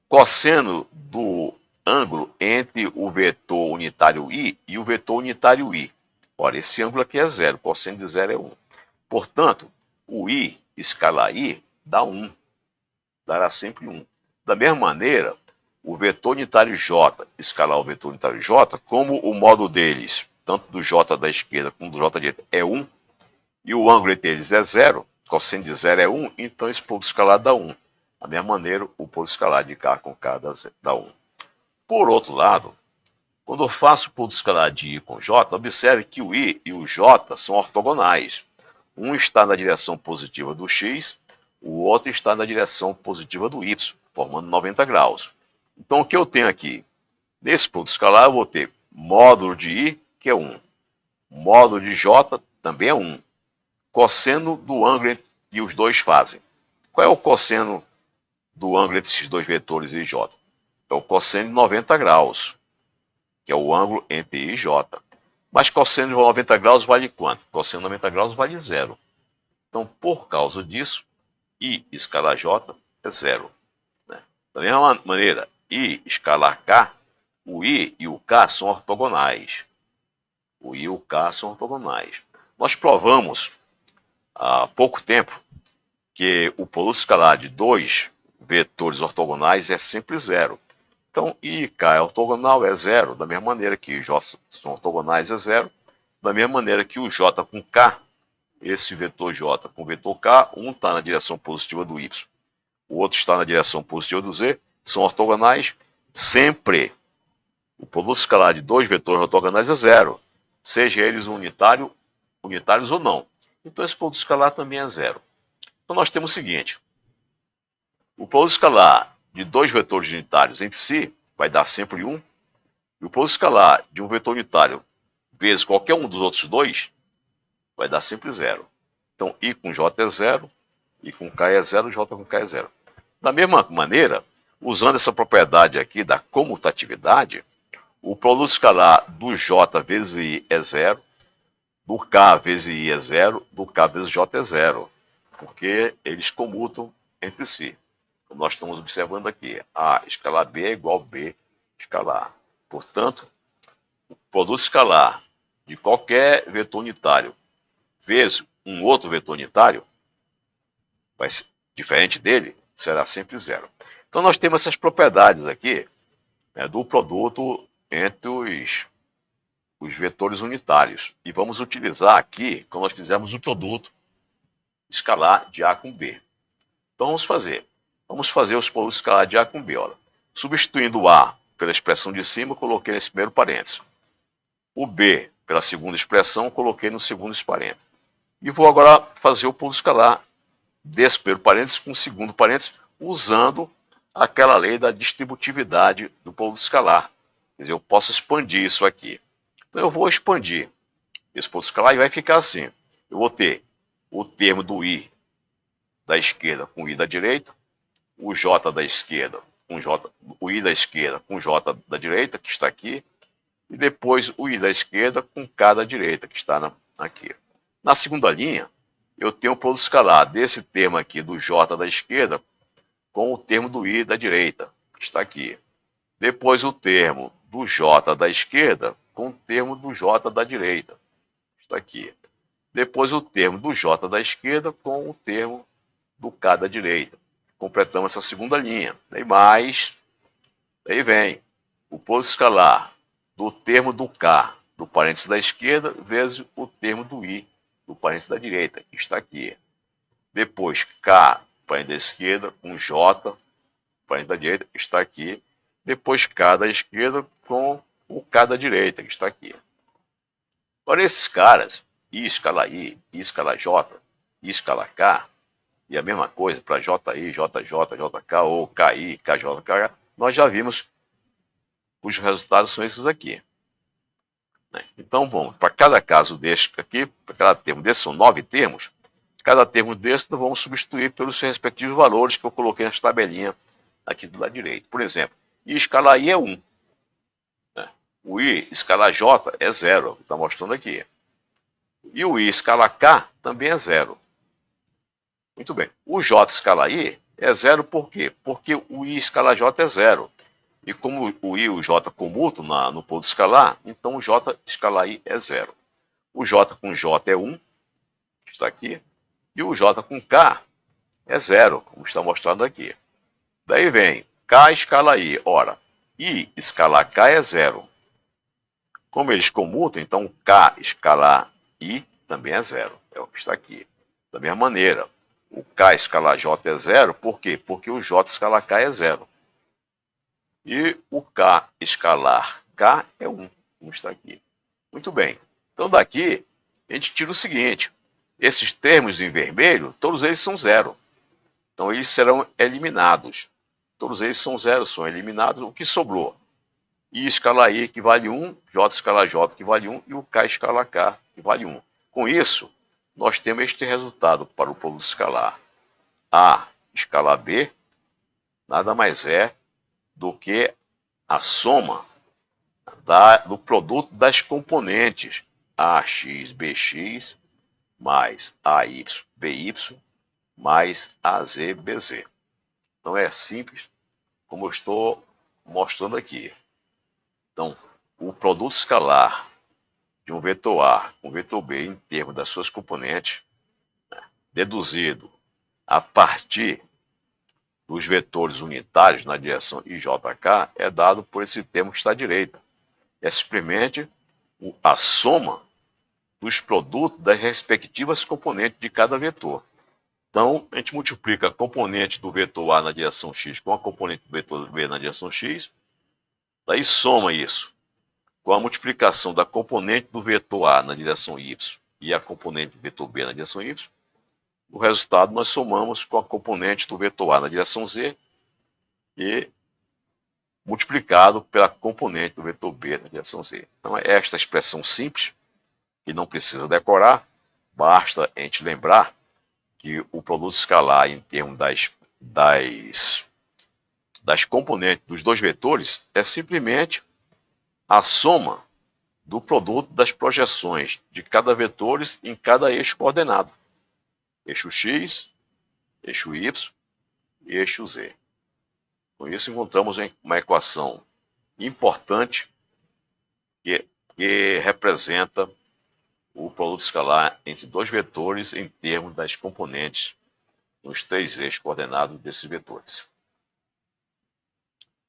Cosseno do ângulo entre o vetor unitário I e o vetor unitário I. Olha, esse ângulo aqui é 0. Cosseno de 0 é 1. Portanto, o I escalar I dá 1. Dará sempre 1. Da mesma maneira, o vetor unitário J escalar o vetor unitário J, como o módulo deles, tanto do J da esquerda como do J da direita, é 1, e o ângulo entre eles é 0, cosseno de 0 é 1, então esse produto escalar dá 1. Da mesma maneira, o produto escalar de K com K dá 1. Por outro lado, quando eu faço o produto escalar de I com J, observe que o I e o J são ortogonais. Um está na direção positiva do X, o outro está na direção positiva do Y, formando 90 graus. Então, o que eu tenho aqui? Nesse produto escalar, eu vou ter módulo de I, que é 1. Módulo de J, também é 1. Cosseno do ângulo que os dois fazem. Qual é o cosseno do ângulo entre esses dois vetores I e J? É o cosseno de 90 graus, que é o ângulo entre I e J. Mas cosseno de 90 graus vale quanto? Cosseno de 90 graus vale 0. Então, por causa disso, I escalar J é 0. Né? Da mesma maneira, I escalar K, o I e o K são ortogonais. O I e o K são ortogonais. Nós provamos há pouco tempo que o produto escalar de dois vetores ortogonais é sempre 0. Então, I e K é ortogonal, é 0. Da mesma maneira que J são ortogonais, é 0. Da mesma maneira que o J com K, esse vetor J com o vetor K, um está na direção positiva do Y, o outro está na direção positiva do Z, são ortogonais sempre. O produto escalar de dois vetores ortogonais é 0, seja eles unitários ou não. Então, esse produto escalar também é 0. Então, nós temos o seguinte, o produto escalar de dois vetores unitários entre si vai dar sempre 1, e o produto escalar de um vetor unitário vezes qualquer um dos outros dois vai dar sempre 0. Então, I com J é 0, I com K é 0, J com K é 0. Da mesma maneira, usando essa propriedade aqui da comutatividade, o produto escalar do J vezes I é 0, do K vezes I é 0, do K vezes J é 0, porque eles comutam entre si. Como nós estamos observando aqui, A escalar B é igual a B escalar A. Portanto, o produto escalar de qualquer vetor unitário vezes um outro vetor unitário, vai ser diferente dele, será sempre 0. Então, nós temos essas propriedades aqui, né, do produto entre os vetores unitários. E vamos utilizar aqui, quando nós fizermos o produto escalar de A com B. Então, vamos fazer os produtos escalar de A com B. Olha. Substituindo o A pela expressão de cima, eu coloquei nesse primeiro parênteses. O B, pela segunda expressão, eu coloquei no segundo parênteses. E vou agora fazer o produto escalar desse primeiro parênteses com o segundo parênteses, usando aquela lei da distributividade do produto escalar. Quer dizer, eu posso expandir isso aqui. Então eu vou expandir esse produto escalar e vai ficar assim. Eu vou ter o termo do I da esquerda com o I da direita, o J da esquerda com J, o I da esquerda com o J da direita, que está aqui, e depois o I da esquerda com K da direita, que está aqui. Na segunda linha, eu tenho o produto escalar desse termo aqui do J da esquerda com o termo do I da direita, que está aqui. Depois o termo do J da esquerda com o termo do J da direita, que está aqui. Depois o termo do J da esquerda com o termo do K da direita. Completamos essa segunda linha. Daí vem o produto escalar do termo do K do parênteses da esquerda vezes o termo do I do parênteses da direita, que está aqui. Depois K, parênteses da esquerda, com J, parênteses da direita, que está aqui. Depois K da esquerda com o K da direita, que está aqui. Agora esses caras, I escala I, I escala J, I escala K, e a mesma coisa para JI, JJ, JK ou KI, KJ, KH, nós já vimos os resultados são esses aqui. Então, bom, para cada caso deste aqui, para cada termo desse, são 9 termos, cada termo desse nós vamos substituir pelos seus respectivos valores que eu coloquei nessa tabelinha aqui do lado direito. Por exemplo, I escala I é 1. O I escala J é 0, está mostrando aqui. E o I escala K também é 0. Muito bem. O J escala I é 0 por quê? Porque o I escala J é 0. E como o I e o J comutam no produto escalar, então o J escala I é 0. O J com J é 1, que está aqui. E o J com K é 0, como está mostrado aqui. Daí vem K escala I. Ora, I escala K é 0. Como eles comutam, então K escalar I também é 0. É o que está aqui. Da mesma maneira, o K escalar J é 0, por quê? Porque o J escalar K é 0. E o K escalar K é 1, como está aqui. Muito bem. Então daqui, a gente tira o seguinte. Esses termos em vermelho, todos eles são 0. Então eles serão eliminados. Todos eles são 0, são eliminados. O que sobrou? I escala I, que vale 1, J escala J, que vale 1, e o K escala K, que vale 1. Com isso, nós temos este resultado para o produto escalar. A escala B nada mais é do que a soma do produto das componentes AX, BX, mais AY, BY, mais AZ, BZ. Então é simples, como eu estou mostrando aqui. Então, o produto escalar de um vetor A com um vetor B em termos das suas componentes, deduzido a partir dos vetores unitários na direção IJK, é dado por esse termo que está à direita. É simplesmente a soma dos produtos das respectivas componentes de cada vetor. Então, a gente multiplica a componente do vetor A na direção X com a componente do vetor B na direção X, daí soma isso com a multiplicação da componente do vetor A na direção Y e a componente do vetor B na direção Y. O resultado nós somamos com a componente do vetor A na direção Z e multiplicado pela componente do vetor B na direção Z. Então é esta expressão simples, que não precisa decorar, basta a gente lembrar que o produto escalar em termos das componentes dos dois vetores é simplesmente a soma do produto das projeções de cada vetor em cada eixo coordenado. Eixo X, eixo Y e eixo Z. Com isso, encontramos uma equação importante que representa o produto escalar entre dois vetores em termos das componentes nos três eixos coordenados desses vetores.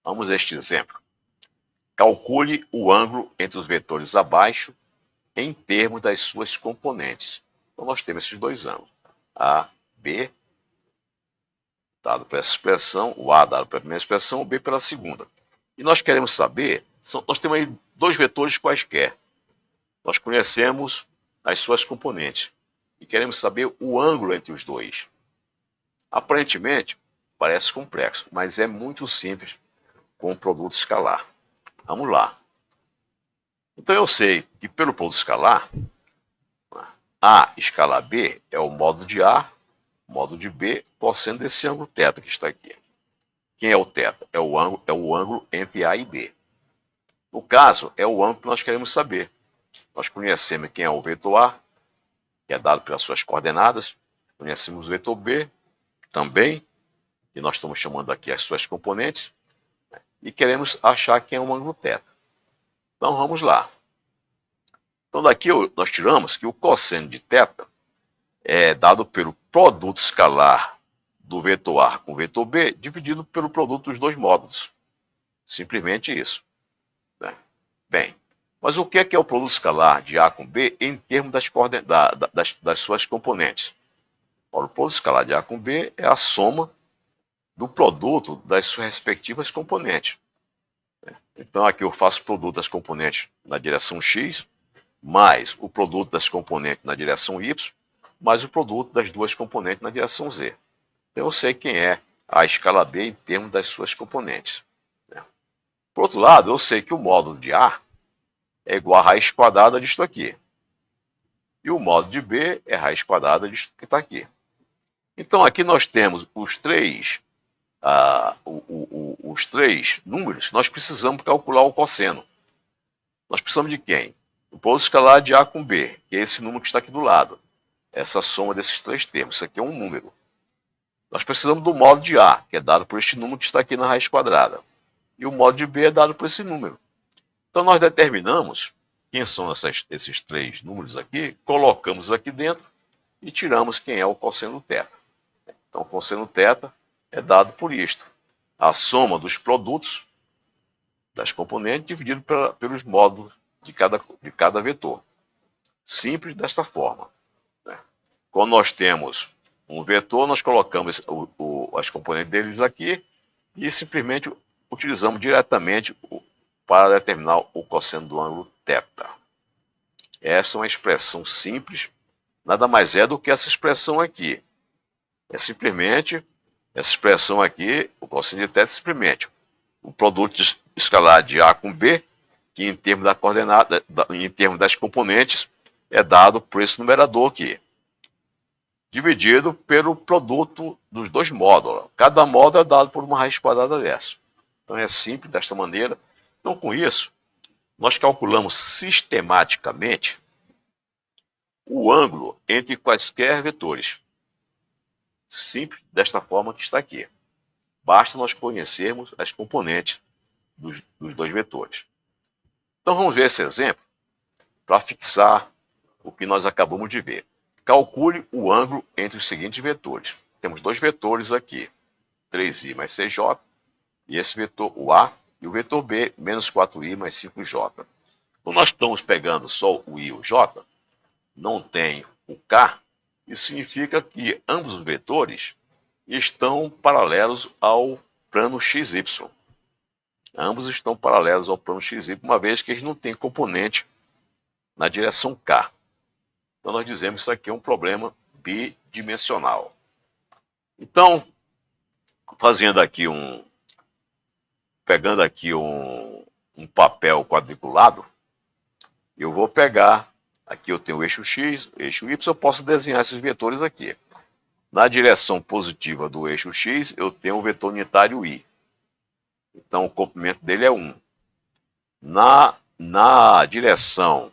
Vamos a este exemplo. Calcule o ângulo entre os vetores abaixo em termos das suas componentes. Então, nós temos esses dois ângulos. A, B, dado por essa expressão, o A dado pela primeira expressão, o B pela segunda. E nós queremos saber, nós temos aí dois vetores quaisquer. Nós conhecemos as suas componentes e queremos saber o ângulo entre os dois. Aparentemente, parece complexo, mas é muito simples com o produto escalar. Vamos lá. Então eu sei que pelo produto escalar, A escalar B é o módulo de A, módulo de B, cosseno desse ângulo θ que está aqui. Quem é o θ? É o ângulo entre A e B. No caso, é o ângulo que nós queremos saber. Nós conhecemos quem é o vetor A, que é dado pelas suas coordenadas. Conhecemos o vetor B também, que nós estamos chamando aqui as suas componentes. E queremos achar quem é o ângulo θ. Então vamos lá. Então daqui nós tiramos que o cosseno de θ é dado pelo produto escalar do vetor A com o vetor B dividido pelo produto dos dois módulos. Simplesmente isso. Né? Bem, mas o que é o produto escalar de A com B em termos das suas componentes? Ora, o produto escalar de A com B é a soma do produto das suas respectivas componentes. Então aqui eu faço o produto das componentes na direção X, mais o produto das componentes na direção Y, mais o produto das duas componentes na direção Z. Então eu sei quem é a escala B em termos das suas componentes. Por outro lado, eu sei que o módulo de A é igual a raiz quadrada disto aqui. E o módulo de B é raiz quadrada disto que está aqui. Então aqui nós temos os três números que nós precisamos calcular o cosseno. Nós precisamos de quem? O produto escalar de A com B, que é esse número que está aqui do lado. Essa soma desses três termos. Isso aqui é um número. Nós precisamos do módulo de A, que é dado por este número que está aqui na raiz quadrada. E o módulo de B é dado por esse número. Então nós determinamos quem são esses três números aqui, colocamos aqui dentro e tiramos quem é o cosseno θ. Então o cosseno θ é dado por isto. A soma dos produtos das componentes dividido pelos módulos de cada vetor. Simples desta forma. Né? Quando nós temos um vetor, nós colocamos as componentes deles aqui e simplesmente utilizamos diretamente para determinar o cosseno do ângulo θ. Essa é uma expressão simples, nada mais é do que essa expressão aqui. É simplesmente, essa expressão aqui, o cosseno de θ é simplesmente o produto escalar de A com B, que em termos da coordenada, em termos das componentes, é dado por esse numerador aqui, dividido pelo produto dos dois módulos. Cada módulo é dado por uma raiz quadrada dessa. Então é simples desta maneira. Então com isso, nós calculamos sistematicamente o ângulo entre quaisquer vetores. Simples desta forma que está aqui. Basta nós conhecermos as componentes dos dois vetores. Então vamos ver esse exemplo para fixar o que nós acabamos de ver. Calcule o ângulo entre os seguintes vetores. Temos dois vetores aqui, 3i mais 6j, e esse vetor, o A, e o vetor B, menos 4i mais 5j. Então nós estamos pegando só o i e o j, não tem o k, isso significa que ambos os vetores estão paralelos ao plano xy. Ambos estão paralelos ao plano xy, uma vez que eles não têm componente na direção k. Então nós dizemos que isso aqui é um problema bidimensional. Então, pegando aqui um papel quadriculado, eu vou pegar, aqui eu tenho o eixo x, o eixo y, eu posso desenhar esses vetores aqui. Na direção positiva do eixo x, eu tenho o vetor unitário i. Então, o comprimento dele é 1. Na direção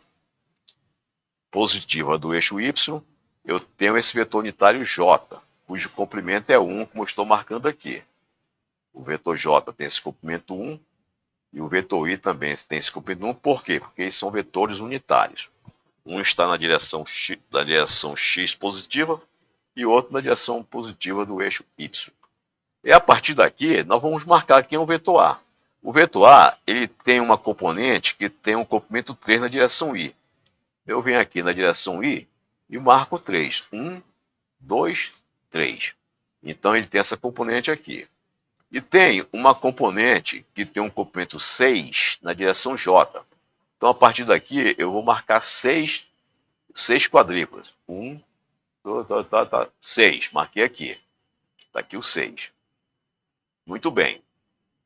positiva do eixo y, eu tenho esse vetor unitário j, cujo comprimento é 1, como eu estou marcando aqui. O vetor j tem esse comprimento 1 e o vetor i também tem esse comprimento 1. Por quê? Porque eles são vetores unitários. Um está na direção x positiva e outro na direção positiva do eixo y. E a partir daqui, nós vamos marcar quem é o vetor A. O vetor A, ele tem uma componente que tem um comprimento 3 na direção i. Eu venho aqui na direção i e marco 3. 1, 2, 3. Então ele tem essa componente aqui. E tem uma componente que tem um comprimento 6 na direção j. Então a partir daqui eu vou marcar 6 quadrículas. 1, 2, 6. Marquei aqui. Está aqui o 6. Muito bem.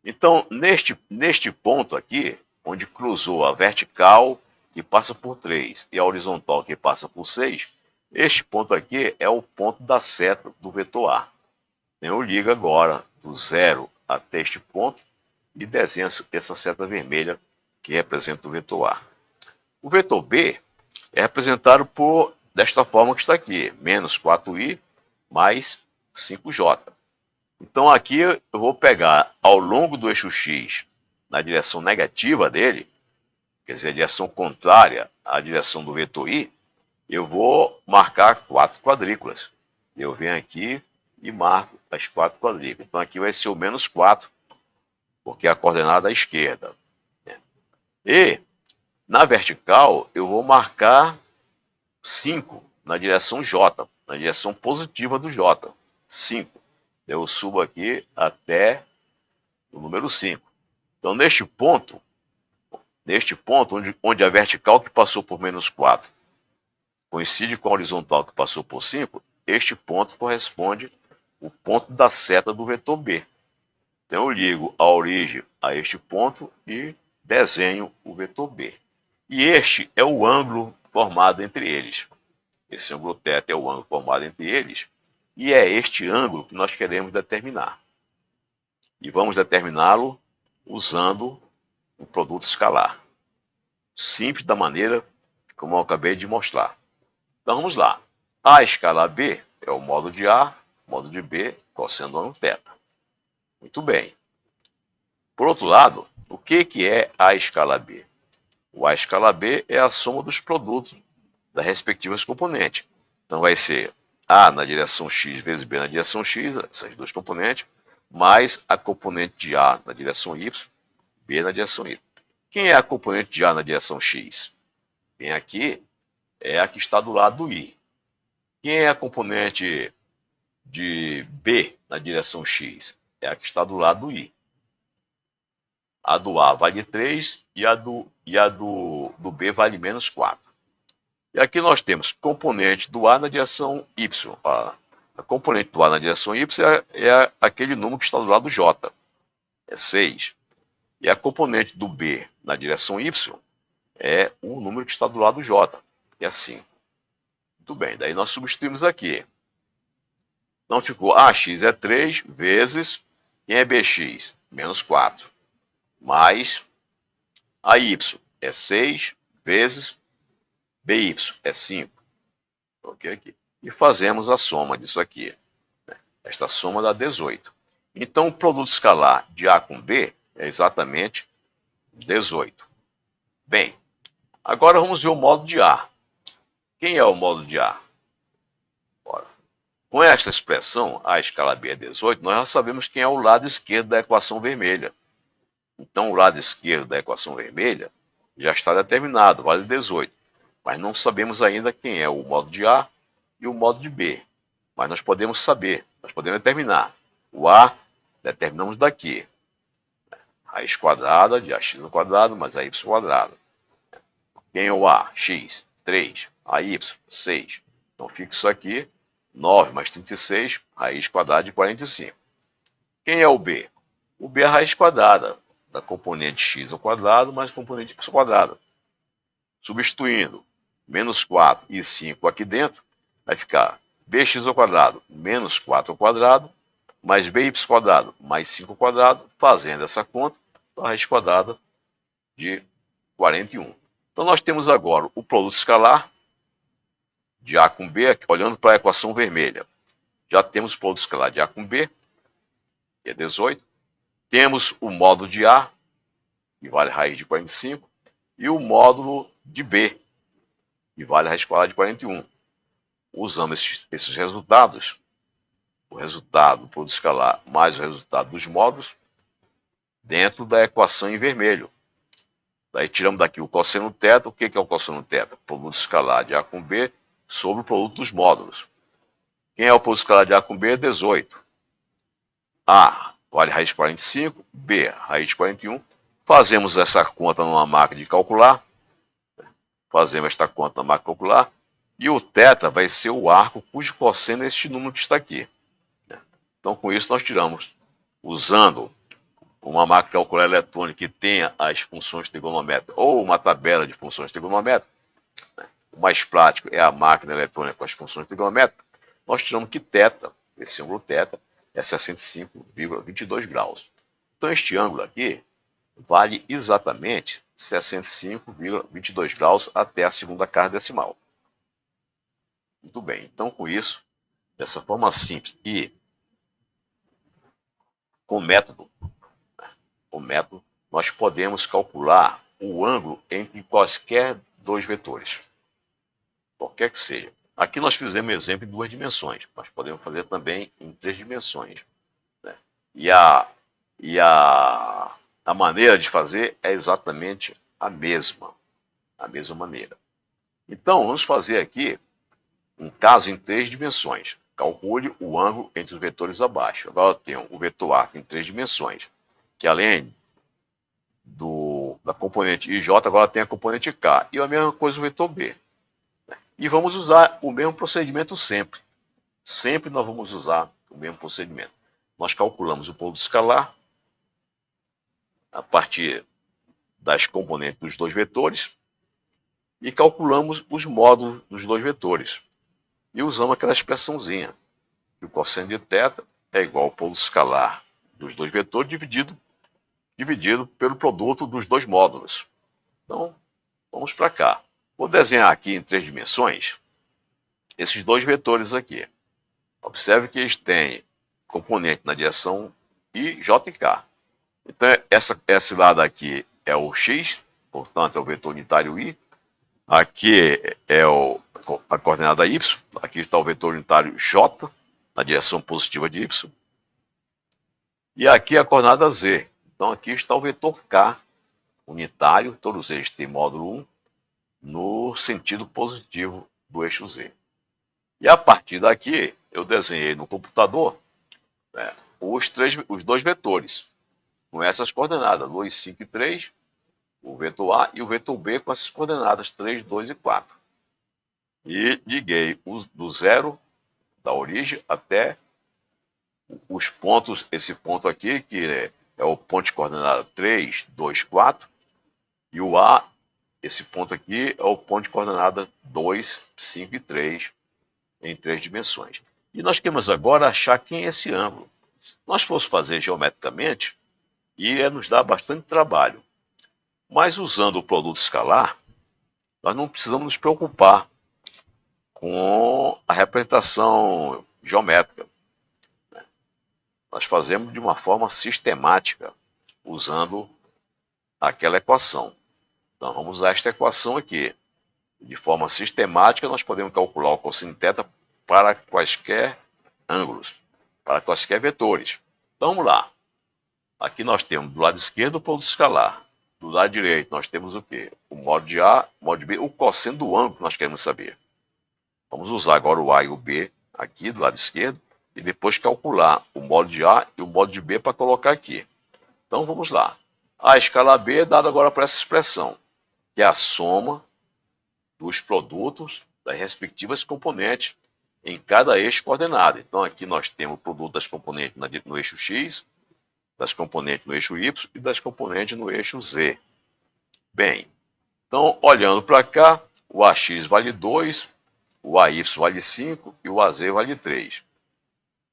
Então, neste ponto aqui, onde cruzou a vertical que passa por 3 e a horizontal que passa por 6, este ponto aqui é o ponto da seta do vetor A. Então, eu ligo agora do 0 até este ponto e desenho essa seta vermelha que representa o vetor A. O vetor B é representado desta forma que está aqui, menos 4i mais 5j. Então aqui eu vou pegar ao longo do eixo X, na direção negativa dele, quer dizer, a direção contrária à direção do vetor I, eu vou marcar 4 quadrículas. Eu venho aqui e marco as 4 quadrículas. Então aqui vai ser o menos 4, porque é a coordenada à esquerda. E na vertical eu vou marcar 5 na direção J, na direção positiva do J. 5. Eu subo aqui até o número 5. Então, neste ponto onde a vertical que passou por menos 4 coincide com a horizontal que passou por 5, este ponto corresponde ao ponto da seta do vetor B. Então, eu ligo a origem a este ponto e desenho o vetor B. E este é o ângulo formado entre eles. Esse ângulo θ é o ângulo formado entre eles, e é este ângulo que nós queremos determinar. E vamos determiná-lo usando o produto escalar. Simples da maneira como eu acabei de mostrar. Então vamos lá. A escala B é o modo de A, modo de B, cosseno do ângulo θ. Muito bem. Por outro lado, o que é A escala B? O A escala B é a soma dos produtos das respectivas componentes. Então vai ser A na direção X vezes B na direção X, essas duas componentes, mais a componente de A na direção Y, B na direção Y. Quem é a componente de A na direção X? Quem aqui é a que está do lado do I. Quem é a componente de B na direção X? É a que está do lado do I. A do A vale 3 e a do B vale menos 4. E aqui nós temos componente do A na direção Y. A componente do A na direção Y é aquele número que está do lado do J. É 6. E a componente do B na direção Y é o número que está do lado do J, que é 5. Muito bem, daí nós substituímos aqui. Então ficou AX é 3 vezes, quem é BX? Menos 4. Mais AY é 6 vezes BY é 5. Ok aqui. E fazemos a soma disso aqui. Esta soma dá 18. Então o produto escalar de A com B é exatamente 18. Bem, agora vamos ver o modo de A. Quem é o modo de A? Ora, com esta expressão, A escala B é 18, nós já sabemos quem é o lado esquerdo da equação vermelha. Então, o lado esquerdo da equação vermelha já está determinado, vale 18. Mas não sabemos ainda quem é o modo de A e o modo de B. Mas nós podemos saber, nós podemos determinar. O A determinamos daqui. Raiz quadrada de AX ao quadrado mais AY quadrado. Quem é o A? X, 3. AY, 6. Então fica isso aqui, 9 mais 36, raiz quadrada de 45. Quem é o B? O B é a raiz quadrada da componente x ao quadrado mais componente y ao quadrado. Substituindo menos 4 e 5 aqui dentro, vai ficar bx ao quadrado menos 4 ao quadrado mais by quadrado mais 5 ao quadrado, fazendo essa conta, a raiz quadrada de 41. Então nós temos agora o produto escalar de A com B, olhando para a equação vermelha. Já temos o produto escalar de A com B, que é 18. Temos o módulo de A, que vale raiz de 45, e o módulo de B, que vale raiz quadrada de 41. Usando esses resultados, o resultado do produto escalar mais o resultado dos módulos, dentro da equação em vermelho. Daí tiramos daqui o cosseno θ. O que é o cosseno θ? Produto escalar de A com B sobre o produto dos módulos. Quem é o produto escalar de A com B? 18. A vale raiz 45, B raiz 41. Fazemos essa conta numa máquina de calcular. Fazemos esta conta na máquina de calcular. E o θ vai ser o arco cujo cosseno é este número que está aqui. Então com isso nós tiramos, usando uma máquina calculadora eletrônica que tenha as funções trigonométricas ou uma tabela de funções trigonométricas, o mais prático é a máquina eletrônica com as funções trigonométricas, nós tiramos que θ, esse ângulo θ, é 65,22 graus. Então este ângulo aqui vale exatamente 65,22 graus até a segunda casa decimal. Muito bem, então com isso, dessa forma simples e com método, nós podemos calcular o ângulo entre quaisquer dois vetores, qualquer que seja. Aqui nós fizemos um exemplo em 2 dimensões, mas podemos fazer também em 3 dimensões. Né? E a maneira de fazer é exatamente a mesma maneira. Então, vamos fazer aqui um caso em 3 dimensões. Calcule o ângulo entre os vetores abaixo. Agora eu tenho o vetor A em 3 dimensões, que além da componente IJ, agora tem a componente K. E a mesma coisa o vetor B. E vamos usar o mesmo procedimento sempre. Sempre nós vamos usar o mesmo procedimento. Nós calculamos o produto escalar a partir das componentes dos dois vetores e calculamos os módulos dos dois vetores. E usamos aquela expressãozinha, que o cosseno de θ é igual ao produto escalar dos dois vetores dividido pelo produto dos dois módulos. Então, vamos para cá. Vou desenhar aqui em 3 dimensões esses dois vetores aqui. Observe que eles têm componente na direção I, J e K. Então, esse lado aqui é o X, portanto, é o vetor unitário I. Aqui é a coordenada Y. Aqui está o vetor unitário J, na direção positiva de Y. E aqui a coordenada Z. Então, aqui está o vetor K, unitário. Todos eles têm módulo 1 no sentido positivo do eixo Z. E a partir daqui, eu desenhei no computador os dois vetores, com essas coordenadas, 2, 5 e 3, o vetor A e o vetor B com essas coordenadas, 3, 2 e 4. E liguei do zero, da origem, até os pontos, esse ponto aqui, que é o ponto de coordenada 3, 2, 4, e o A, esse ponto aqui, é o ponto de coordenada 2, 5 e 3, em 3 dimensões. E nós queremos agora achar quem é esse ângulo. Nós fosse fazer geometricamente, ia nos dar bastante trabalho. Mas usando o produto escalar, nós não precisamos nos preocupar com a representação geométrica. Nós fazemos de uma forma sistemática, usando aquela equação. Então, vamos usar esta equação aqui. De forma sistemática, nós podemos calcular o cosseno θ para quaisquer ângulos, para quaisquer vetores. Então, vamos lá. Aqui nós temos do lado esquerdo o produto escalar. Do lado direito nós temos o quê? O módulo de A, o módulo de B, o cosseno do ângulo que nós queremos saber. Vamos usar agora o A e o B aqui do lado esquerdo e depois calcular o módulo de A e o módulo de B para colocar aqui. Então vamos lá. A escala B é dada agora por essa expressão, que é a soma dos produtos das respectivas componentes em cada eixo coordenado. Então aqui nós temos o produto das componentes no eixo X, das componentes no eixo Y e das componentes no eixo Z. Bem, então olhando para cá, o AX vale 2, o AY vale 5 e o AZ vale 3.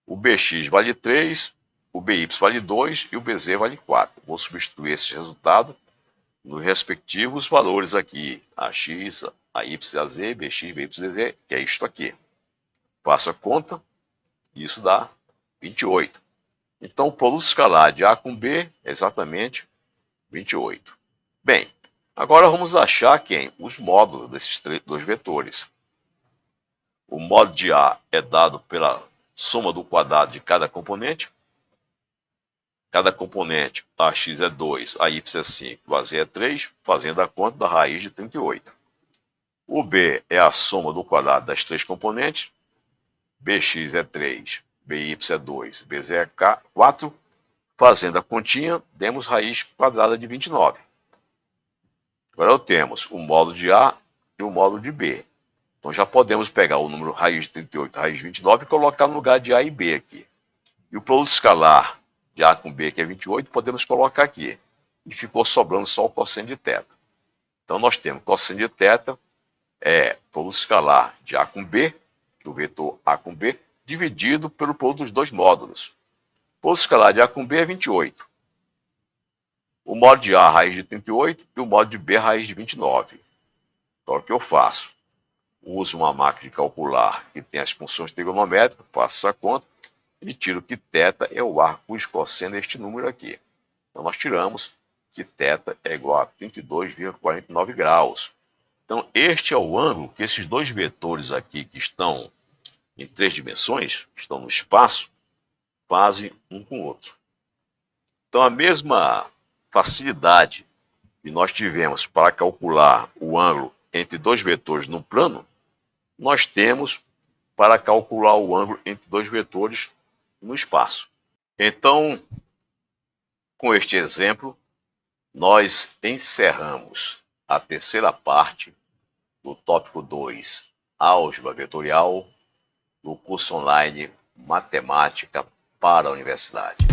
O BX vale 3, o BY vale 2 e o BZ vale 4. Vou substituir esse resultado nos respectivos valores aqui, AX, AY, AZ, BX, BY, BZ, que é isto aqui. Faço a conta, isso dá 28. Então, o produto escalar de A com B é exatamente 28. Bem, agora vamos achar quem? Os módulos desses dois vetores. O módulo de A é dado pela soma do quadrado de cada componente. Cada componente, AX é 2, AY é 5, AZ é 3, fazendo a conta da raiz de 38. O B é a soma do quadrado das três componentes. BX é 3, BY é 2, BZ é 4. Fazendo a continha, demos raiz quadrada de 29. Agora temos o módulo de A e o módulo de B. Então já podemos pegar o número raiz de 38, raiz de 29 e colocar no lugar de A e B aqui. E o produto escalar de A com B, que é 28, podemos colocar aqui. E ficou sobrando só o cosseno de θ. Então, nós temos cosseno de θ é produto escalar de A com B, que o vetor A com B, dividido pelo produto dos dois módulos. O produto escalar de A com B é 28. O módulo de A, raiz de 38, e o módulo de B, raiz de 29. Então, o que eu faço? Uso uma máquina de calcular que tem as funções trigonométricas, faço essa conta e tiro que θ é o ar cujo cosseno é este número aqui. Então, nós tiramos que θ é igual a 32,49 graus. Então, este é o ângulo que esses dois vetores aqui, que estão em 3 dimensões, que estão no espaço, fazem um com o outro. Então, a mesma facilidade que nós tivemos para calcular o ângulo entre dois vetores no plano, nós temos para calcular o ângulo entre dois vetores no espaço. Então, com este exemplo, nós encerramos a terceira parte do tópico 2, álgebra vetorial, do curso online Matemática para a Universidade.